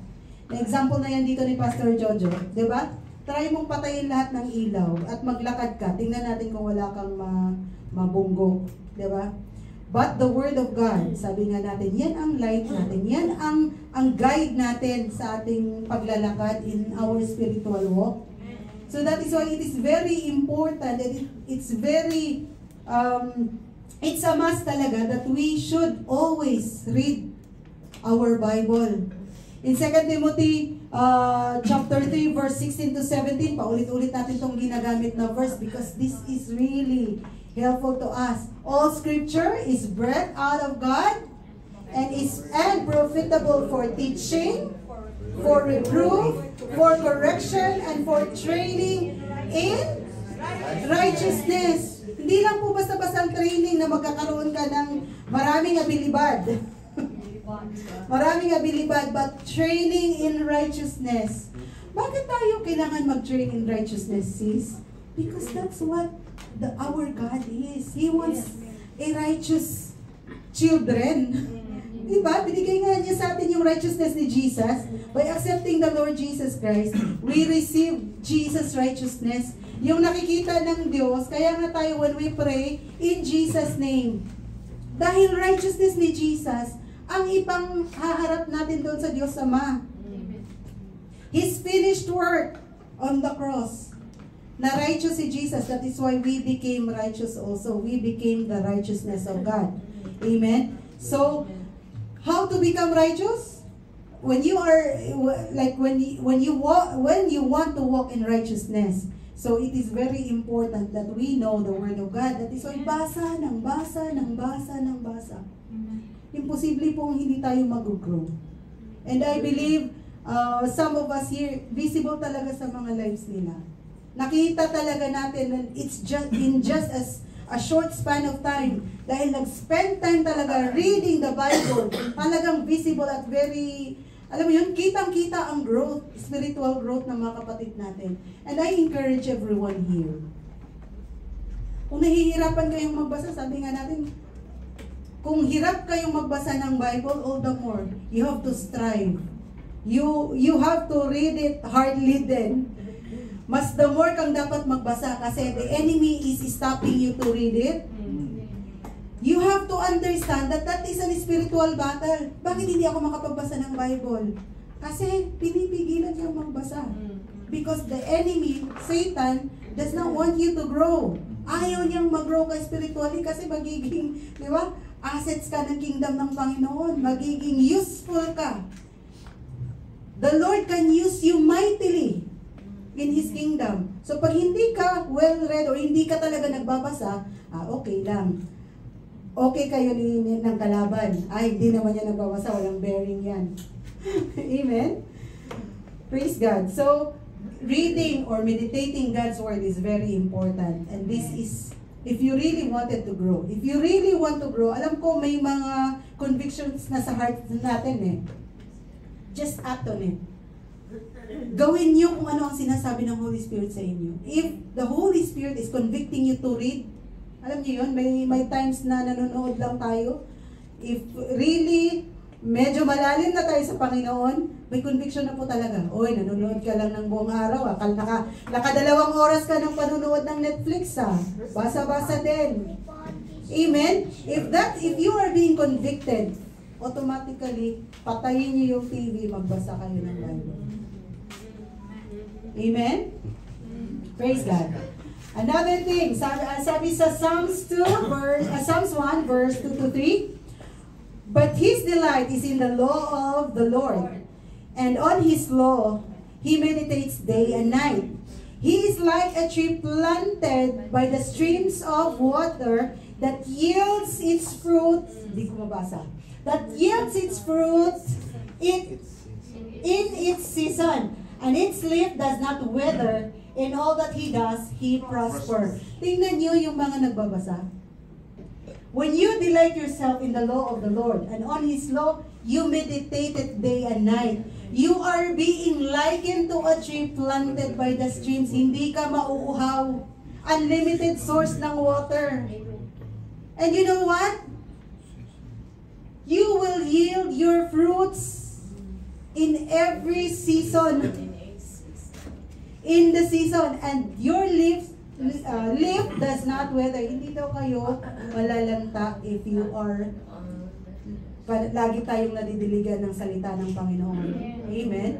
Na example na yan dito ni Pastor Jojo. Diba? try mong patayin lahat ng ilaw at maglakad ka. Tingnan natin kung wala kang mabunggo. Diba? But the Word of God, sabi nga natin, yan ang light natin. Yan ang guide natin sa ating paglalakad in our spiritual walk. So that is why it is very important that it's very, it's a must talaga that we should always read our Bible. In 2 Timothy chapter 3 verse 16 to 17, paulit-ulit natin itong ginagamit na verse because this is really helpful to us. All scripture is breathed out of God and profitable for teaching, for reproof, for correction, and for training in righteousness. Hindi lang po basta-basta ang training na magkakaroon ka ng maraming abilibad. Maraming abilibad, but training in righteousness. Bakit tayo kailangan mag-train in righteousness, sis? Because that's what our God is. He wants a righteous children. Diba? Binigay nga niya sa atin yung righteousness ni Jesus. By accepting the Lord Jesus Christ, we receive Jesus' righteousness. Yung nakikita ng Diyos, kaya nga tayo when we pray, in Jesus' name. Dahil righteousness ni Jesus, ang ipang haharap natin doon sa Diyos Ama. His finished work on the cross. Na righteous si Jesus, that is why we became righteous also. We became the righteousness of God. Amen? So, how to become righteous? When you are, like when you want to walk in righteousness, so it is very important that we know the Word of God. That is why basa ng basa ng basa ng basa. Imposible pong hindi tayo mag-grow. And I believe some of us here, visible talaga sa mga lives nila. Nakita talaga natin that it's just in just a short span of time. Dahil nag-spend time talaga reading the Bible, talagang visible at very, alam mo yun, kitang-kita ang growth, spiritual growth ng mga kapatid natin. And I encourage everyone here. Kung nahihirapan kayong magbasa, sabi nga natin, kung hirap kayong magbasa ng Bible, all the more, you have to strive. You have to read it hardly then. Mas the more kang dapat magbasa kasi the enemy is stopping you to read it. You have to understand that that is a spiritual battle. Bakit hindi ako makapagbasa ng Bible? Kasi pinipigilan kang magbasa. Because the enemy, Satan, does not want you to grow. Ayaw niyang mag-grow ka spiritually kasi magiging, di ba, assets ka ng kingdom ng Panginoon. Magiging useful ka. The Lord can use you mightily in His kingdom. So pag hindi ka well-read or hindi ka talaga nagbabasa, okay lang. Okay kayo ng kalaban. Ay, hindi naman yan nagbabasa, walang bearing yan. Amen? Praise God. So, reading or meditating God's Word is very important. And this is, if you really wanted to grow. If you really want to grow, alam ko may mga convictions na sa heart natin eh. Just act on it. Gawin niyo kung ano ang sinasabi ng Holy Spirit sa inyo. If the Holy Spirit is convicting you to read, alam niyo yun, may times na nanonood lang tayo. If really, medyo malalim na tayo sa Panginoon, may conviction na po talaga. Oy, nanonood ka lang ng buong araw. Nakadalawang oras ka ng panunood ng Netflix Basa-basa din. Amen? If you are being convicted, automatically, patayin niyo yung TV, magbasa kayo ng Bible. Amen? Praise God. Another thing, sabi sa Psalms 1, verse 2 to 3, but his delight is in the law of the Lord, and on his law he meditates day and night. He is like a tree planted by the streams of water that yields its fruit, that yields its fruit in its season, and its leaf does not wither. In all that he does, he prospers. Tingnan niyo yung mga nagbabasa. When you delight yourself in the law of the Lord, and on His law, you meditate it day and night, you are being likened to a tree planted by the streams. Hindi ka mauuhaw. Unlimited source ng water. And you know what? You will yield your fruits in every season. in the season, and your leaf does not wither. Hindi daw kayo malalanta if you are lagi tayong nadidiligan ng salita ng Panginoon. Amen?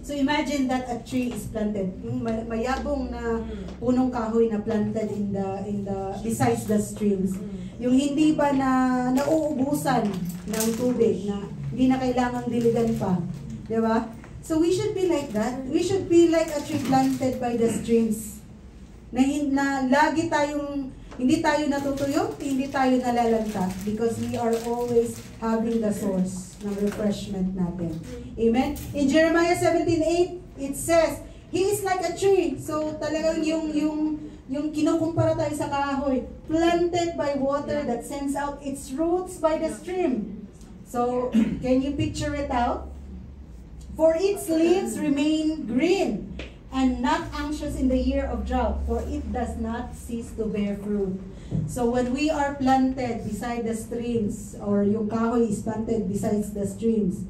So imagine that a tree is planted. Yung mayabong na punong kahoy na planted in the besides the streams. Yung hindi ba na nauubusan ng tubig, na hindi na kailangang diligan pa. Di ba? So we should be like that. We should be like a tree planted by the streams. Na lagi tayong, hindi tayo natutuyo, hindi tayo nalalanta, because we are always having the source ng refreshment natin. Amen? In Jeremiah 17:8, it says, He is like a tree. So talagang yung kinukumpara tayo sa kahoy, planted by water that sends out its roots by the stream. So, can you picture it out? For its leaves remain green, and not anxious in the year of drought, for it does not cease to bear fruit. So when we are planted beside the streams, or yung kahoy is planted beside the streams,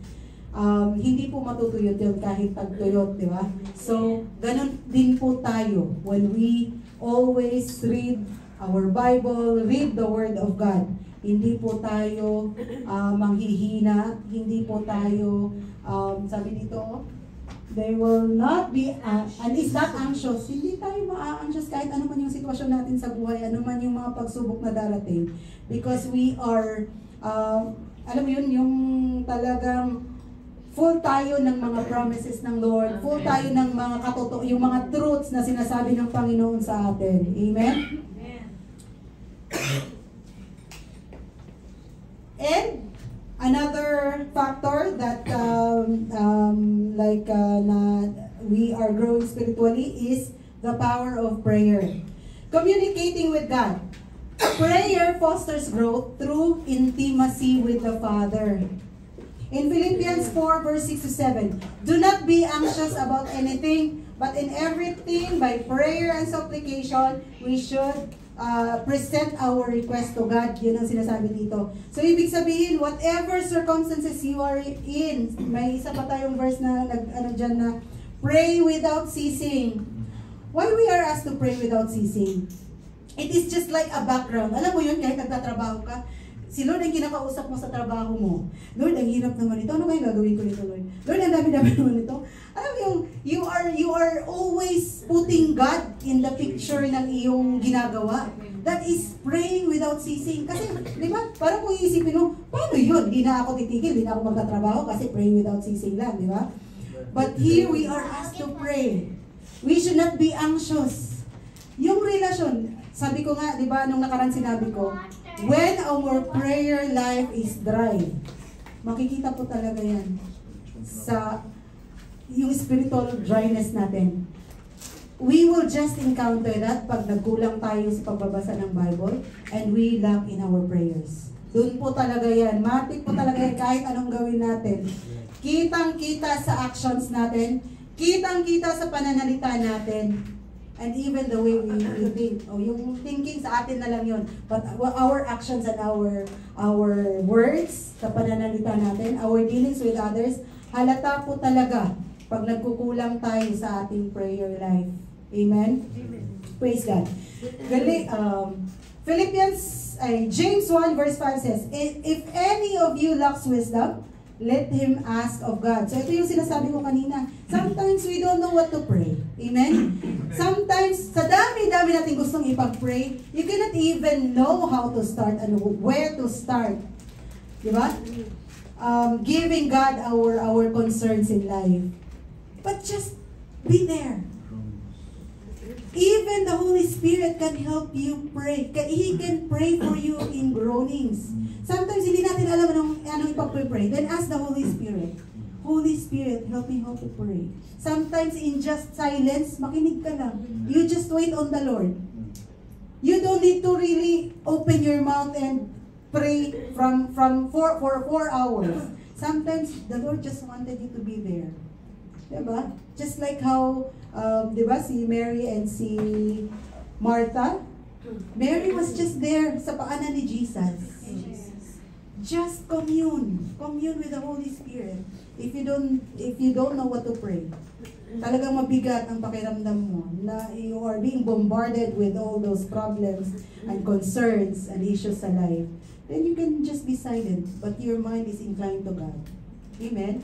hindi po matutuyot yun kahit tagtuyot, di ba? So, ganun din po tayo when we always read our Bible, read the Word of God. Hindi po tayo manghihina, hindi po tayo, sabi dito, they will not be, and is not anxious. Hindi tayo ma-anxious kahit ano man yung sitwasyon natin sa buhay, ano man yung mga pagsubok na darating. Because we are, alam mo yun, yung talagang full tayo ng mga promises ng Lord, full tayo ng mga yung mga truths na sinasabi ng Panginoon sa atin. Amen? And another factor that we are growing spiritually is the power of prayer. Communicating with God. Prayer fosters growth through intimacy with the Father. In Philippians 4 verse 6 to 7, do not be anxious about anything, but in everything by prayer and supplication, we should present our request to God. Yun ang sinasabi dito. So, ibig sabihin, whatever circumstances you are in, may isa pa tayong verse na dyan na, pray without ceasing. Why we are asked to pray without ceasing? It is just like a background. Alam mo yun, kahit nagtatrabaho ka, si Lord ang kinakausap mo sa trabaho mo. Lord, ang hirap naman ito. Ano kaya gagawin ko nito, Lord? Lord, ang dami-dami naman ito. Alam mo yung, you are always putting God in the picture ng iyong ginagawa. That is praying without ceasing. Kasi, di ba, parang kung iisipin mo, paano yun? Di na ako titigil, di na ako magtatrabaho kasi praying without ceasing lang, di ba? But here we are asked to pray. We should not be anxious. Yung relasyon, sabi ko nga, di ba, nung nakaraan sinabi ko, when our prayer life is dry, makikita po talaga yan sa yung spiritual dryness natin. We will just encounter that pag nagkulang tayo sa pagbabasa ng Bible and we lack in our prayers. Doon po talaga yan. Matik po talaga yan kahit anong gawin natin. Kitang-kita sa actions natin, kitang-kita sa pananalita natin, and even the way we think. O yung thinking sa atin na lang yun. But our actions and our words, sa pananalita natin, our dealings with others, halata po talaga pag nagkukulang tayo sa ating prayer life. Amen? Amen. Praise God. James 1 verse 5 says, if any of you lacks wisdom, let him ask of God. So ito yung sinasabi ko kanina. Sometimes we don't know what to pray. Amen? Sometimes, sa dami-dami natin gustong ipag-pray, you cannot even know how to start and where to start. Diba? Giving God our concerns in life. But just be there. Even the Holy Spirit can help you pray. He can pray for you in groanings. Sometimes hindi natin alam anong ipag-pray. Then ask the Holy Spirit. Holy Spirit, help me how to pray. Sometimes in just silence, makinig ka lang. You just wait on the Lord. You don't need to really open your mouth and pray for 4 hours. Sometimes the Lord just wanted you to be there. Diba? Just like how, diba, si Mary and si Martha. Mary was just there sa paanan ni Jesus. Just commune with the Holy Spirit. If you don't know what to pray, talagang mabigat ang pakiramdam mo, na you are being bombarded with all those problems and concerns and issues sa life, then you can just be silent, but your mind is inclined to God. Amen?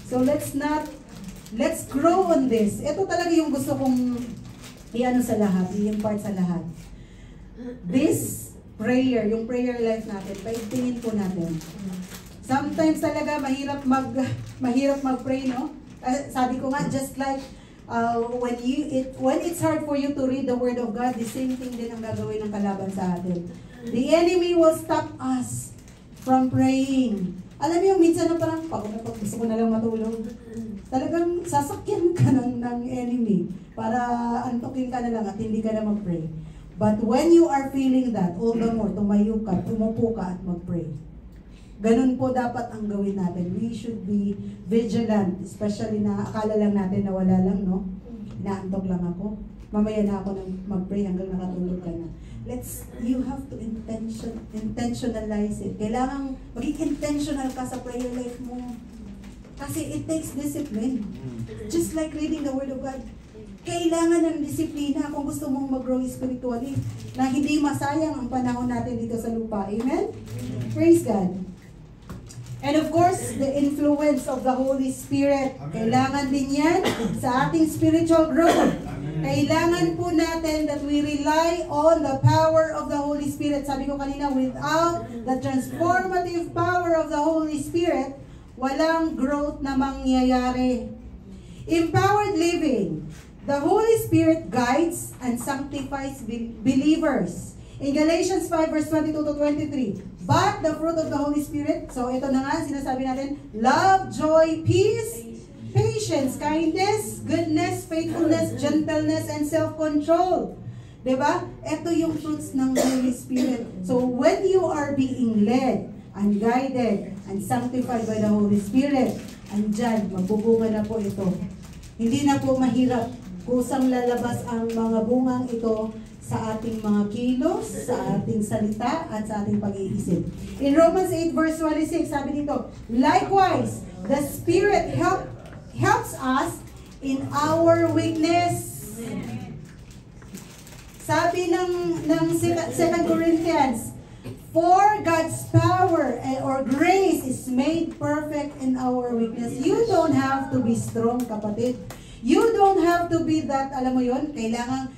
So let's grow on this. Ito talaga yung gusto kong i-ano sa lahat, i-impart sa lahat. This prayer, yung prayer life natin, paigtingin po natin. Sometimes talaga mahirap mag-pray, no? Sabi ko nga, just like when it's hard for you to read the Word of God, the same thing din ang gagawin ng kalaban sa atin. The enemy will stop us from praying. Alam mo yung minsan na parang, gusto ko na lang matulog. Talagang sasakyan ka ng enemy para antukin ka na lang at hindi ka na mag-pray. But when you are feeling that, all the more, tumayo ka, tumupo ka at mag-pray. Ganun po dapat ang gawin natin. We should be vigilant, especially na akala lang natin na wala lang, no? Inaantok lang ako. Mamaya na ako mag-pray hanggang nakatulog ka na. You have to intentionalize it. Kailangan maging intentional ka sa prayer life mo. Kasi it takes discipline. Just like reading the Word of God. Kailangan ng disiplina kung gusto mong mag-grow spiritually na hindi masayang ang panahon natin dito sa lupa. Amen? Praise God. And of course, the influence of the Holy Spirit. Amen. Kailangan din yan sa ating spiritual growth. Kailangan po natin that we rely on the power of the Holy Spirit. Sabi ko kanina, without the transformative power of the Holy Spirit, walang growth na mangyayari. Empowered living. The Holy Spirit guides and sanctifies believers. In Galatians 5 verse 22 to 23, but the fruit of the Holy Spirit, so ito na nga, sinasabi natin, love, joy, peace, patience, kindness, goodness, faithfulness, gentleness, and self-control. Diba? Ito yung fruits ng Holy Spirit. So when you are being led and guided and sanctified by the Holy Spirit, andyan, magbubunga na po ito. Hindi na po mahirap. Kusang lalabas ang mga bungang ito sa ating mga kilos, sa ating salita, at sa ating pag-iisip. In Romans 8 verse 26, sabi dito, likewise, the Spirit helps us in our weakness. Sabi ng 2 Corinthians, for God's power or grace is made perfect in our weakness. You don't have to be strong, kapatid. You don't have to be that, alam mo yon, kailangan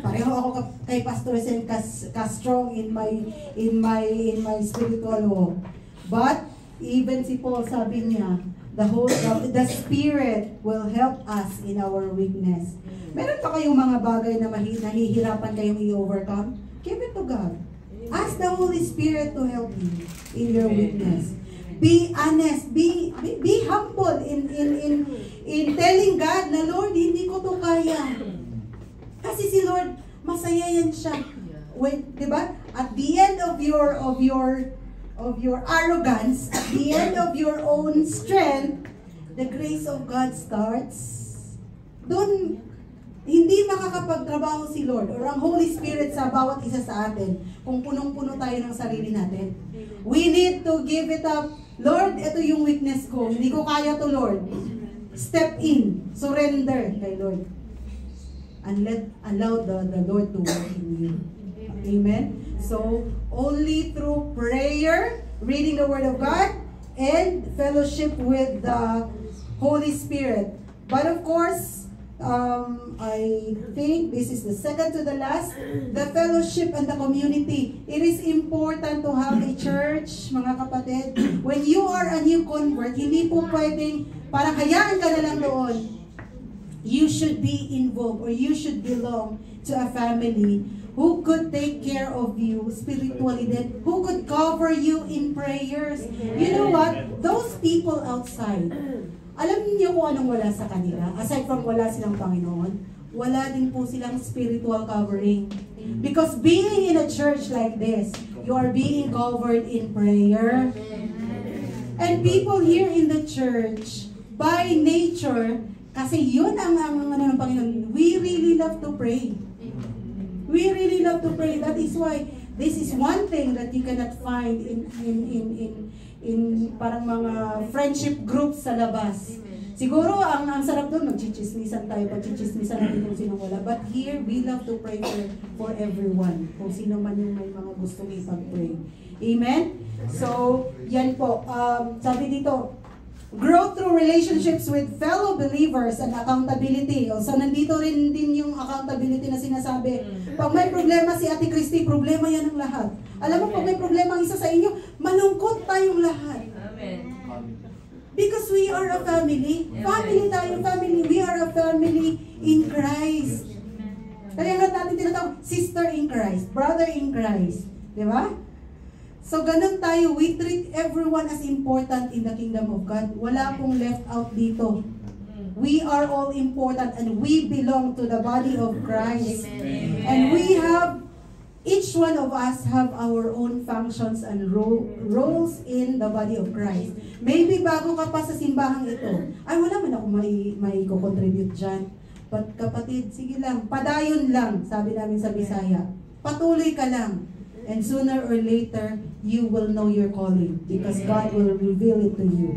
pareho ako kay Pastor Sen ka-strong in my spiritual walk. But even si Paul, sabi niya, the Spirit will help us in our weakness. Meron pa kayong mga bagay na nahihirapan kayong i-overcome? Give it to God. Ask the Holy Spirit to help you in your weakness. Be honest, be humble in telling God na, Lord, hindi ko to kaya. Kasi si Lord, masaya yan siya. When, 'di ba? At the end of your arrogance, at the end of your own strength, the grace of God starts. Doon hindi makakapagtrabaho si Lord or ang Holy Spirit sa bawat isa sa atin kung punong-puno tayo ng sarili natin. We need to give it up. Lord, ito yung weakness ko. Hindi ko kaya to, Lord. Step in. Surrender kay Lord. And allow the Lord to work in you. Amen? So, only through prayer, reading the Word of God, and fellowship with the Holy Spirit. But of course, I think this is the second to the last, the fellowship and the community. It is important to have a church, mga kapatid. When you are a new convert, hindi po pwedeng parang hayaan ka na lang doon. You should be involved or you should belong to a family who could take care of you spiritually, then who could cover you in prayers. You know what? Those people outside, alam niyo kung anong wala sa kanila? Aside from wala silang Panginoon, wala din po silang spiritual covering. Because being in a church like this, you are being covered in prayer. And people here in the church, by nature, kasi yun ang ng Panginoon, we really love to pray. We really love to pray. That is why this is one thing that you cannot find in parang mga friendship groups sa labas. Siguro, ang sarap doon, magchichismisan tayo, pagchichismisan natin kung sino wala. But here, we love to pray for everyone. Kung sino man yung may mga gustong ipag-pray. Amen? So, yan po. Sabi dito, growth through relationships with fellow believers and accountability. O, so, nandito rin din yung accountability na sinasabi. Pag may problema si Ate Christy, problema yan ng lahat. Alam mo, pag may problema ang isa sa inyo, malungkot tayong lahat. Amen. Because we are a family. Family tayo, family. We are a family in Christ. Kaya nga natin tinatawag, sister in Christ, brother in Christ. Di ba? So, ganun tayo. We treat everyone as important in the kingdom of God. Wala pong left out dito. We are all important and we belong to the body of Christ. Amen. And we have, each one of us have our own functions and roles in the body of Christ. Maybe bago ka pa sa simbahang ito, ay wala man ako may contribute dyan. But kapatid, sige lang, padayon lang, sabi namin sa Bisaya. Patuloy ka lang. And sooner or later, you will know your calling because God will reveal it to you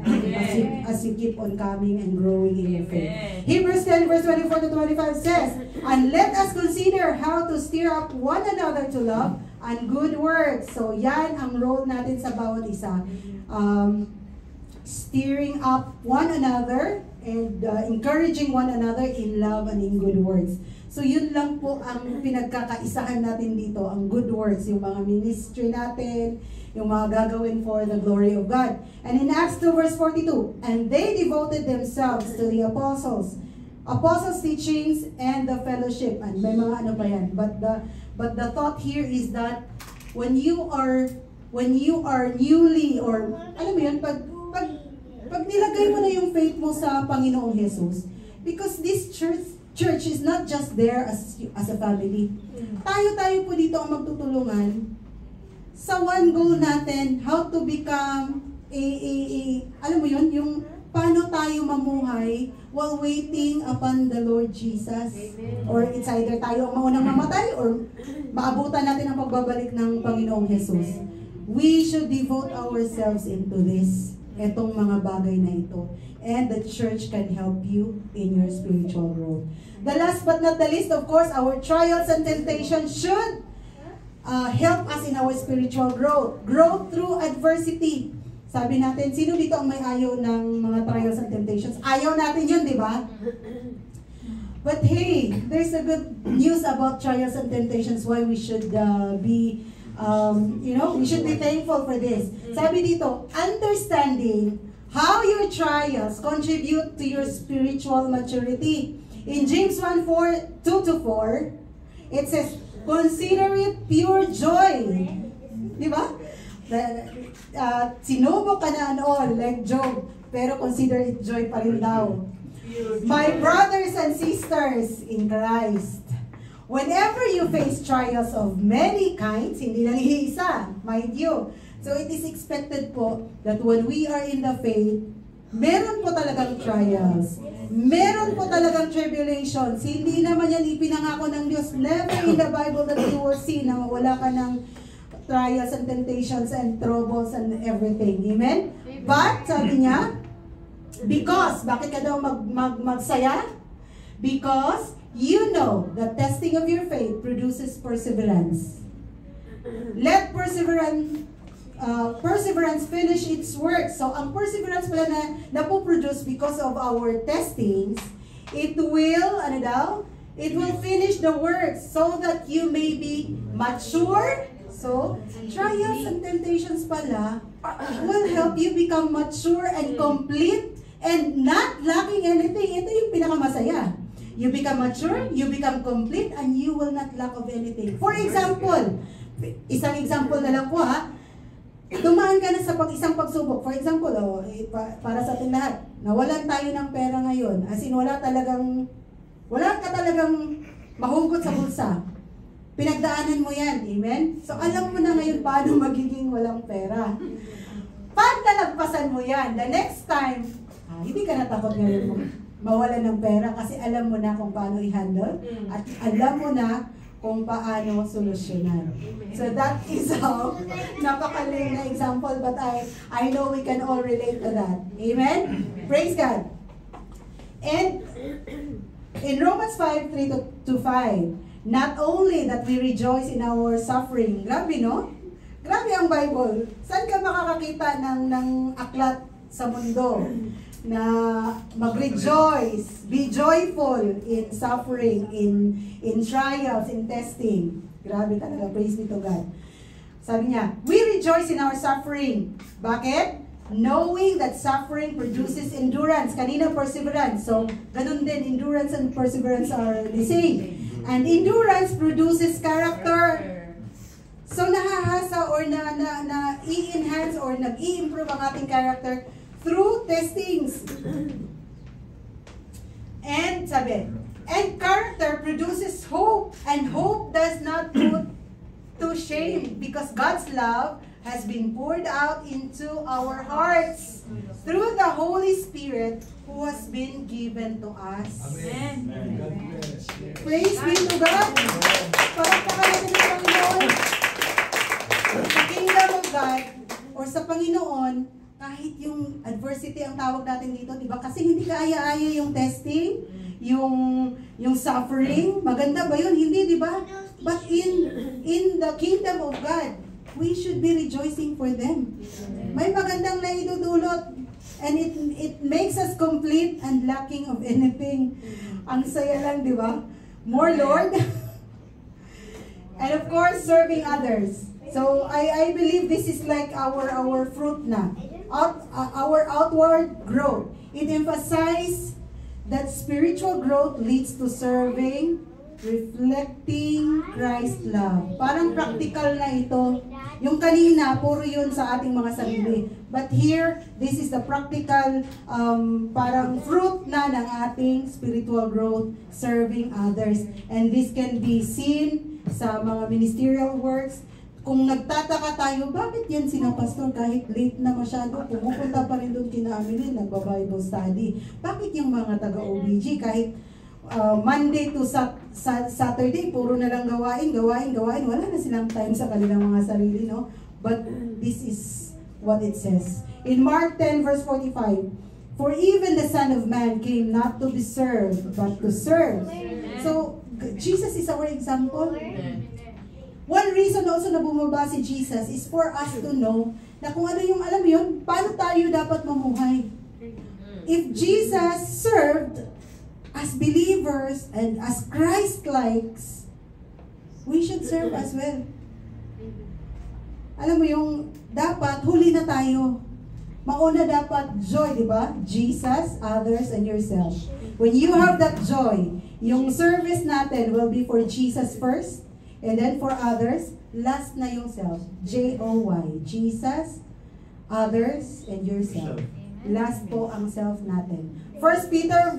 as you keep on coming and growing in your faith. Hebrews 10 verse 24 to 25 says, and let us consider how to stir up one another to love and good works. So yan ang role natin sa bawat isa. Stirring up one another and encouraging one another in love and in good works. So yun lang po ang pinagkakaisahan natin dito, ang good works, yung mga ministry natin, yung mga gagawin for the glory of God. And in Acts 2 verse 42, and they devoted themselves to the apostles' teachings and the fellowship. And may mga ano pa yan. But the thought here is that when you are newly, or alam mo yun, pag nilagay mo na yung faith mo sa Panginoong Jesus, because this church is not just there as a family. Tayo po dito ang magtutulungan sa one goal natin, how to become alam mo yun, yung paano tayo mamuhay while waiting upon the Lord Jesus. Amen. Or it's either tayo ang maunang mamatay or maabutan natin ang pagbabalik ng Panginoong Jesus. We should devote ourselves into this, etong mga bagay na ito. And the church can help you in your spiritual growth. The last but not the least, of course, our trials and temptations should help us in our spiritual growth. Growth through adversity. Sabi natin, sino dito ang may ayaw ng mga trials and temptations? Ayaw natin yun, di ba? But hey, there's a good news about trials and temptations, why we should we should be thankful for this. Sabi dito, understanding how your trials contribute to your spiritual maturity. In James 1:2-4, it says, consider it pure joy. Di ba? Sinubok ka na all, like Job, pero consider it joy pa rin daw. My brothers and sisters in Christ, whenever you face trials of many kinds, hindi lang iisa, mind you. So it is expected po that when we are in the faith, meron po talagang trials. Meron po talagang tribulations. Hindi naman yan ipinangako ng Diyos. Never in the Bible that you will see na wala ka ng trials and temptations and troubles and everything. Amen? But, sabi niya, because, bakit ka daw magsaya? Because you know the testing of your faith produces perseverance. Let perseverance finish its work. So, ang perseverance pala na po-produce because of our testings, it will, it will finish the work so that you may be mature. So, trials and temptations pala will help you become mature and complete and not lacking anything. Ito yung pinakamasaya. You become mature, you become complete, and you will not lack of anything. For example, isang example na lang po ha, dumaan ka na sa isang pagsubok. For example, para sa ating lahat, nawalan tayo ng pera ngayon. As in, wala ka talagang mahugot sa bulsa. Pinagdaanan mo yan, amen? So, alam mo na ngayon paano magiging walang pera. Pag nalagpasan mo yan, the next time, hindi ka natakot ngayon mawalan ng pera kasi alam mo na kung paano i-handle at alam mo na kung paano solusyonan. So that is how napakaling na example, but I know we can all relate to that. Amen? Praise God. And in Romans 5:3-5, not only that we rejoice in our suffering, grabe no? Grabe ang Bible. Saan ka makakakita ng aklat sa mundo na mag-rejoice, be joyful in suffering, in trials, in testing. Grabe talaga, praise be to God. Sabi niya, we rejoice in our suffering. Bakit? Knowing that suffering produces endurance. Kanina, perseverance. So, ganun din, endurance and perseverance are the same. And endurance produces character. So, nahahasa or na-i-enhance or nag-i-improve ang ating character through testings. And sabi, and character produces hope, and hope does not put to shame, because God's love has been poured out into our hearts through the Holy Spirit who has been given to us. Amen. God bless. Yes. Praise be to God. Palakpakan natin ang Panginoon. Sa kingdom of God, or sa Panginoon, kahit yung adversity ang tawag natin dito, di ba? Kasi hindi kaaya-aya yung testing, yung suffering. Maganda ba yun? Hindi, di ba? But in the kingdom of God, we should be rejoicing for them. May magandang naidudulot, and it makes us complete and lacking of anything. Ang saya lang, di ba? More Lord. And of course, serving others. So I believe this is like our fruit na. Our outward growth. It emphasizes that spiritual growth leads to serving, reflecting Christ's love. Parang practical na ito. Yung kanina, puro yun sa ating mga sarili. But here, this is the practical, parang fruit na ng ating spiritual growth, serving others. And this can be seen sa mga ministerial works. Kung nagtataka tayo, bakit yan sina pastor kahit late na masyado, pumupunta pa rin doon kina Amelie, nagba-Bible study. Bakit yung mga taga-OBG kahit Monday to Saturday, puro na lang gawain, wala na silang time sa kanilang mga sarili, no? But this is what it says. In Mark 10 verse 45, for even the Son of Man came not to be served, but to serve. So, Jesus is our example. One reason also na bumaba si Jesus is for us to know na kung ano yung, alam mo yun, paano tayo dapat mamuhay. If Jesus served as believers and as Christ-likes, we should serve as well. Alam mo yung, dapat huli na tayo. Mauna dapat joy, di ba? Jesus, others, and yourself. When you have that joy, yung service natin will be for Jesus first, and then for others, last na yung self. J-O-Y. Jesus, others, and yourself. Last po ang self natin. 1 Peter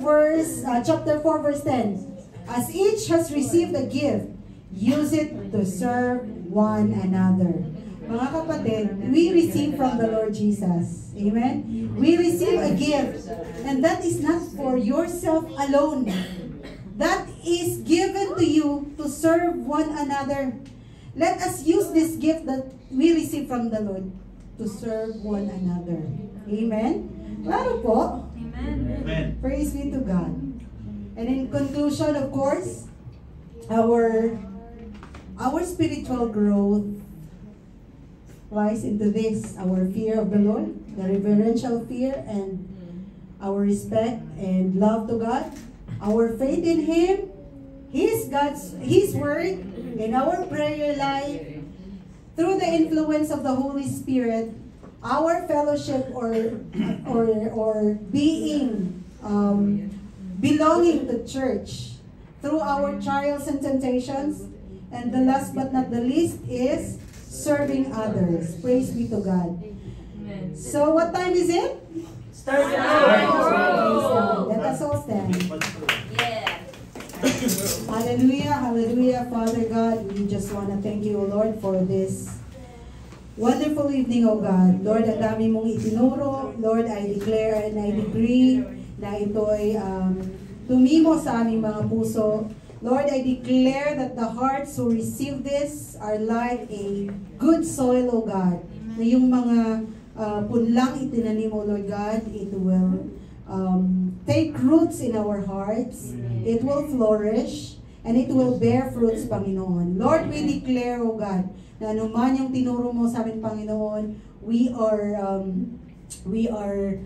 chapter 4 verse 10. As each has received a gift, use it to serve one another. Mga kapatid, we receive from the Lord Jesus. Amen? We receive a gift, and that is not for yourself alone. That is given to you to serve one another. Let us use this gift that we receive from the Lord to serve one another. Amen? Klaro po? Amen. Praise be to God. And in conclusion, of course, our spiritual growth lies into this, our fear of the Lord, the reverential fear, and our respect and love to God, our faith in Him, His Word, in our prayer life, through the influence of the Holy Spirit, our fellowship or being, belonging to church, through our trials and temptations, and the last but not the least is serving others. Praise be to God. Amen. So what time is it? Start now. Let us all stand. Yeah. Hallelujah, hallelujah, Father God. We just want to thank you, O Lord, for this wonderful evening, O God. Lord, ang dami mong itinuro. Lord, I declare and I decree na ito'y tumimo sa aming mga puso. Lord, I declare that the hearts who receive this are like a good soil, O God. Na yung mga punlang itinanim, O Lord God, it will take roots in our hearts. It will flourish and it will bear fruits, Panginoon. Lord, we declare, O God, na anuman yung tinuro mo sa amin, Panginoon, we are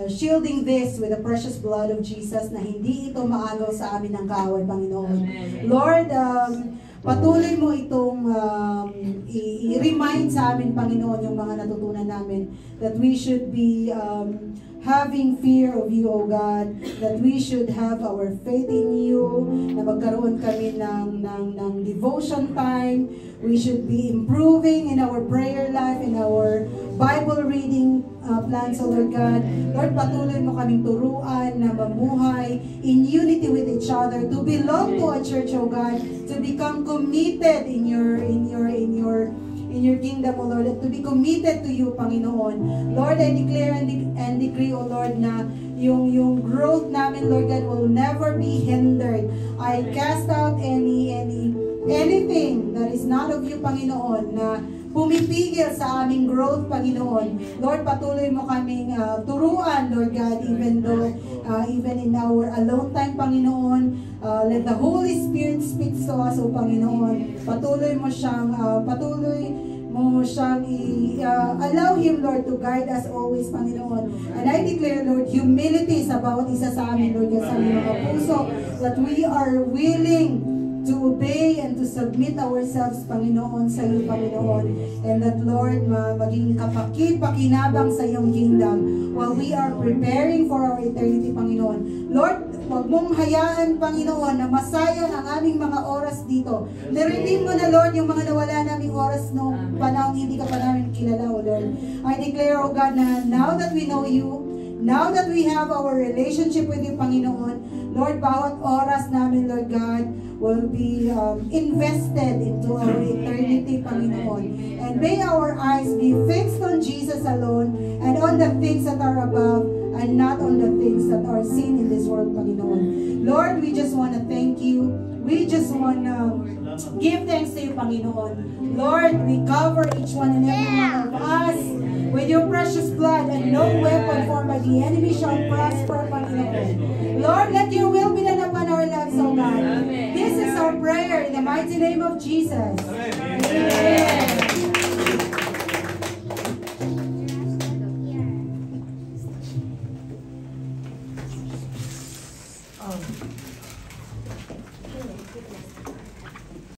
shielding this with the precious blood of Jesus, na hindi ito maagaw sa amin ng kaaway, Panginoon. Lord, patuloy mo itong i-remind sa amin, Panginoon, yung mga natutunan namin, that we should be having fear of you, O God, that we should have our faith in you, na magkaroon kami ng devotion time. We should be improving in our prayer life, in our Bible reading plans, O Lord God. Lord, patuloy mo kaming turuan na mamuhay in unity with each other, to belong to a church, O God, to become committed in your kingdom, O Lord, and to be committed to you, Panginoon. Lord, I declare and decree, O Lord, na yung growth namin, Lord God, will never be hindered. I cast out anything that is not of you, Panginoon, na pumipigil sa aming growth, Panginoon. Lord, patuloy mo kaming turuan, Lord God, even in our alone time, Panginoon. Let the Holy Spirit speak to us, O Panginoon. Patuloy mo siyang allow Him, Lord, to guide us always, Panginoon. And I declare, Lord, humility sa bawat isa sa amin, Lord, sa aming mga puso, that we are willing to obey and to submit ourselves, Panginoon, sa iyo, Panginoon. And that, Lord, maging kapaki-pakinabang sa iyong kingdom while we are preparing for our eternity, Panginoon. Lord, huwag mong hayaan, Panginoon, na masayang ang aming mga oras dito. Na-redeem mo na, Lord, yung mga nawala naming oras noong panahon hindi ka pa namin kilala, O Lord. I declare, O God, na now that we know you, now that we have our relationship with you, Panginoon, Lord, bawat oras namin, Lord God, will be invested into our eternity, Panginoon. And may our eyes be fixed on Jesus alone and on the things that are above and not on the things that are seen in this world, Panginoon. Lord, we just want to thank you. We just want to give thanks to you, Panginoon. Lord, we cover each one and every one of us with your precious blood, and no weapon formed by the enemy shall prosper, Panginoon. Lord, let your will be done upon our lives, O God. Amen. This is our prayer in the mighty name of Jesus. Amen. Amen.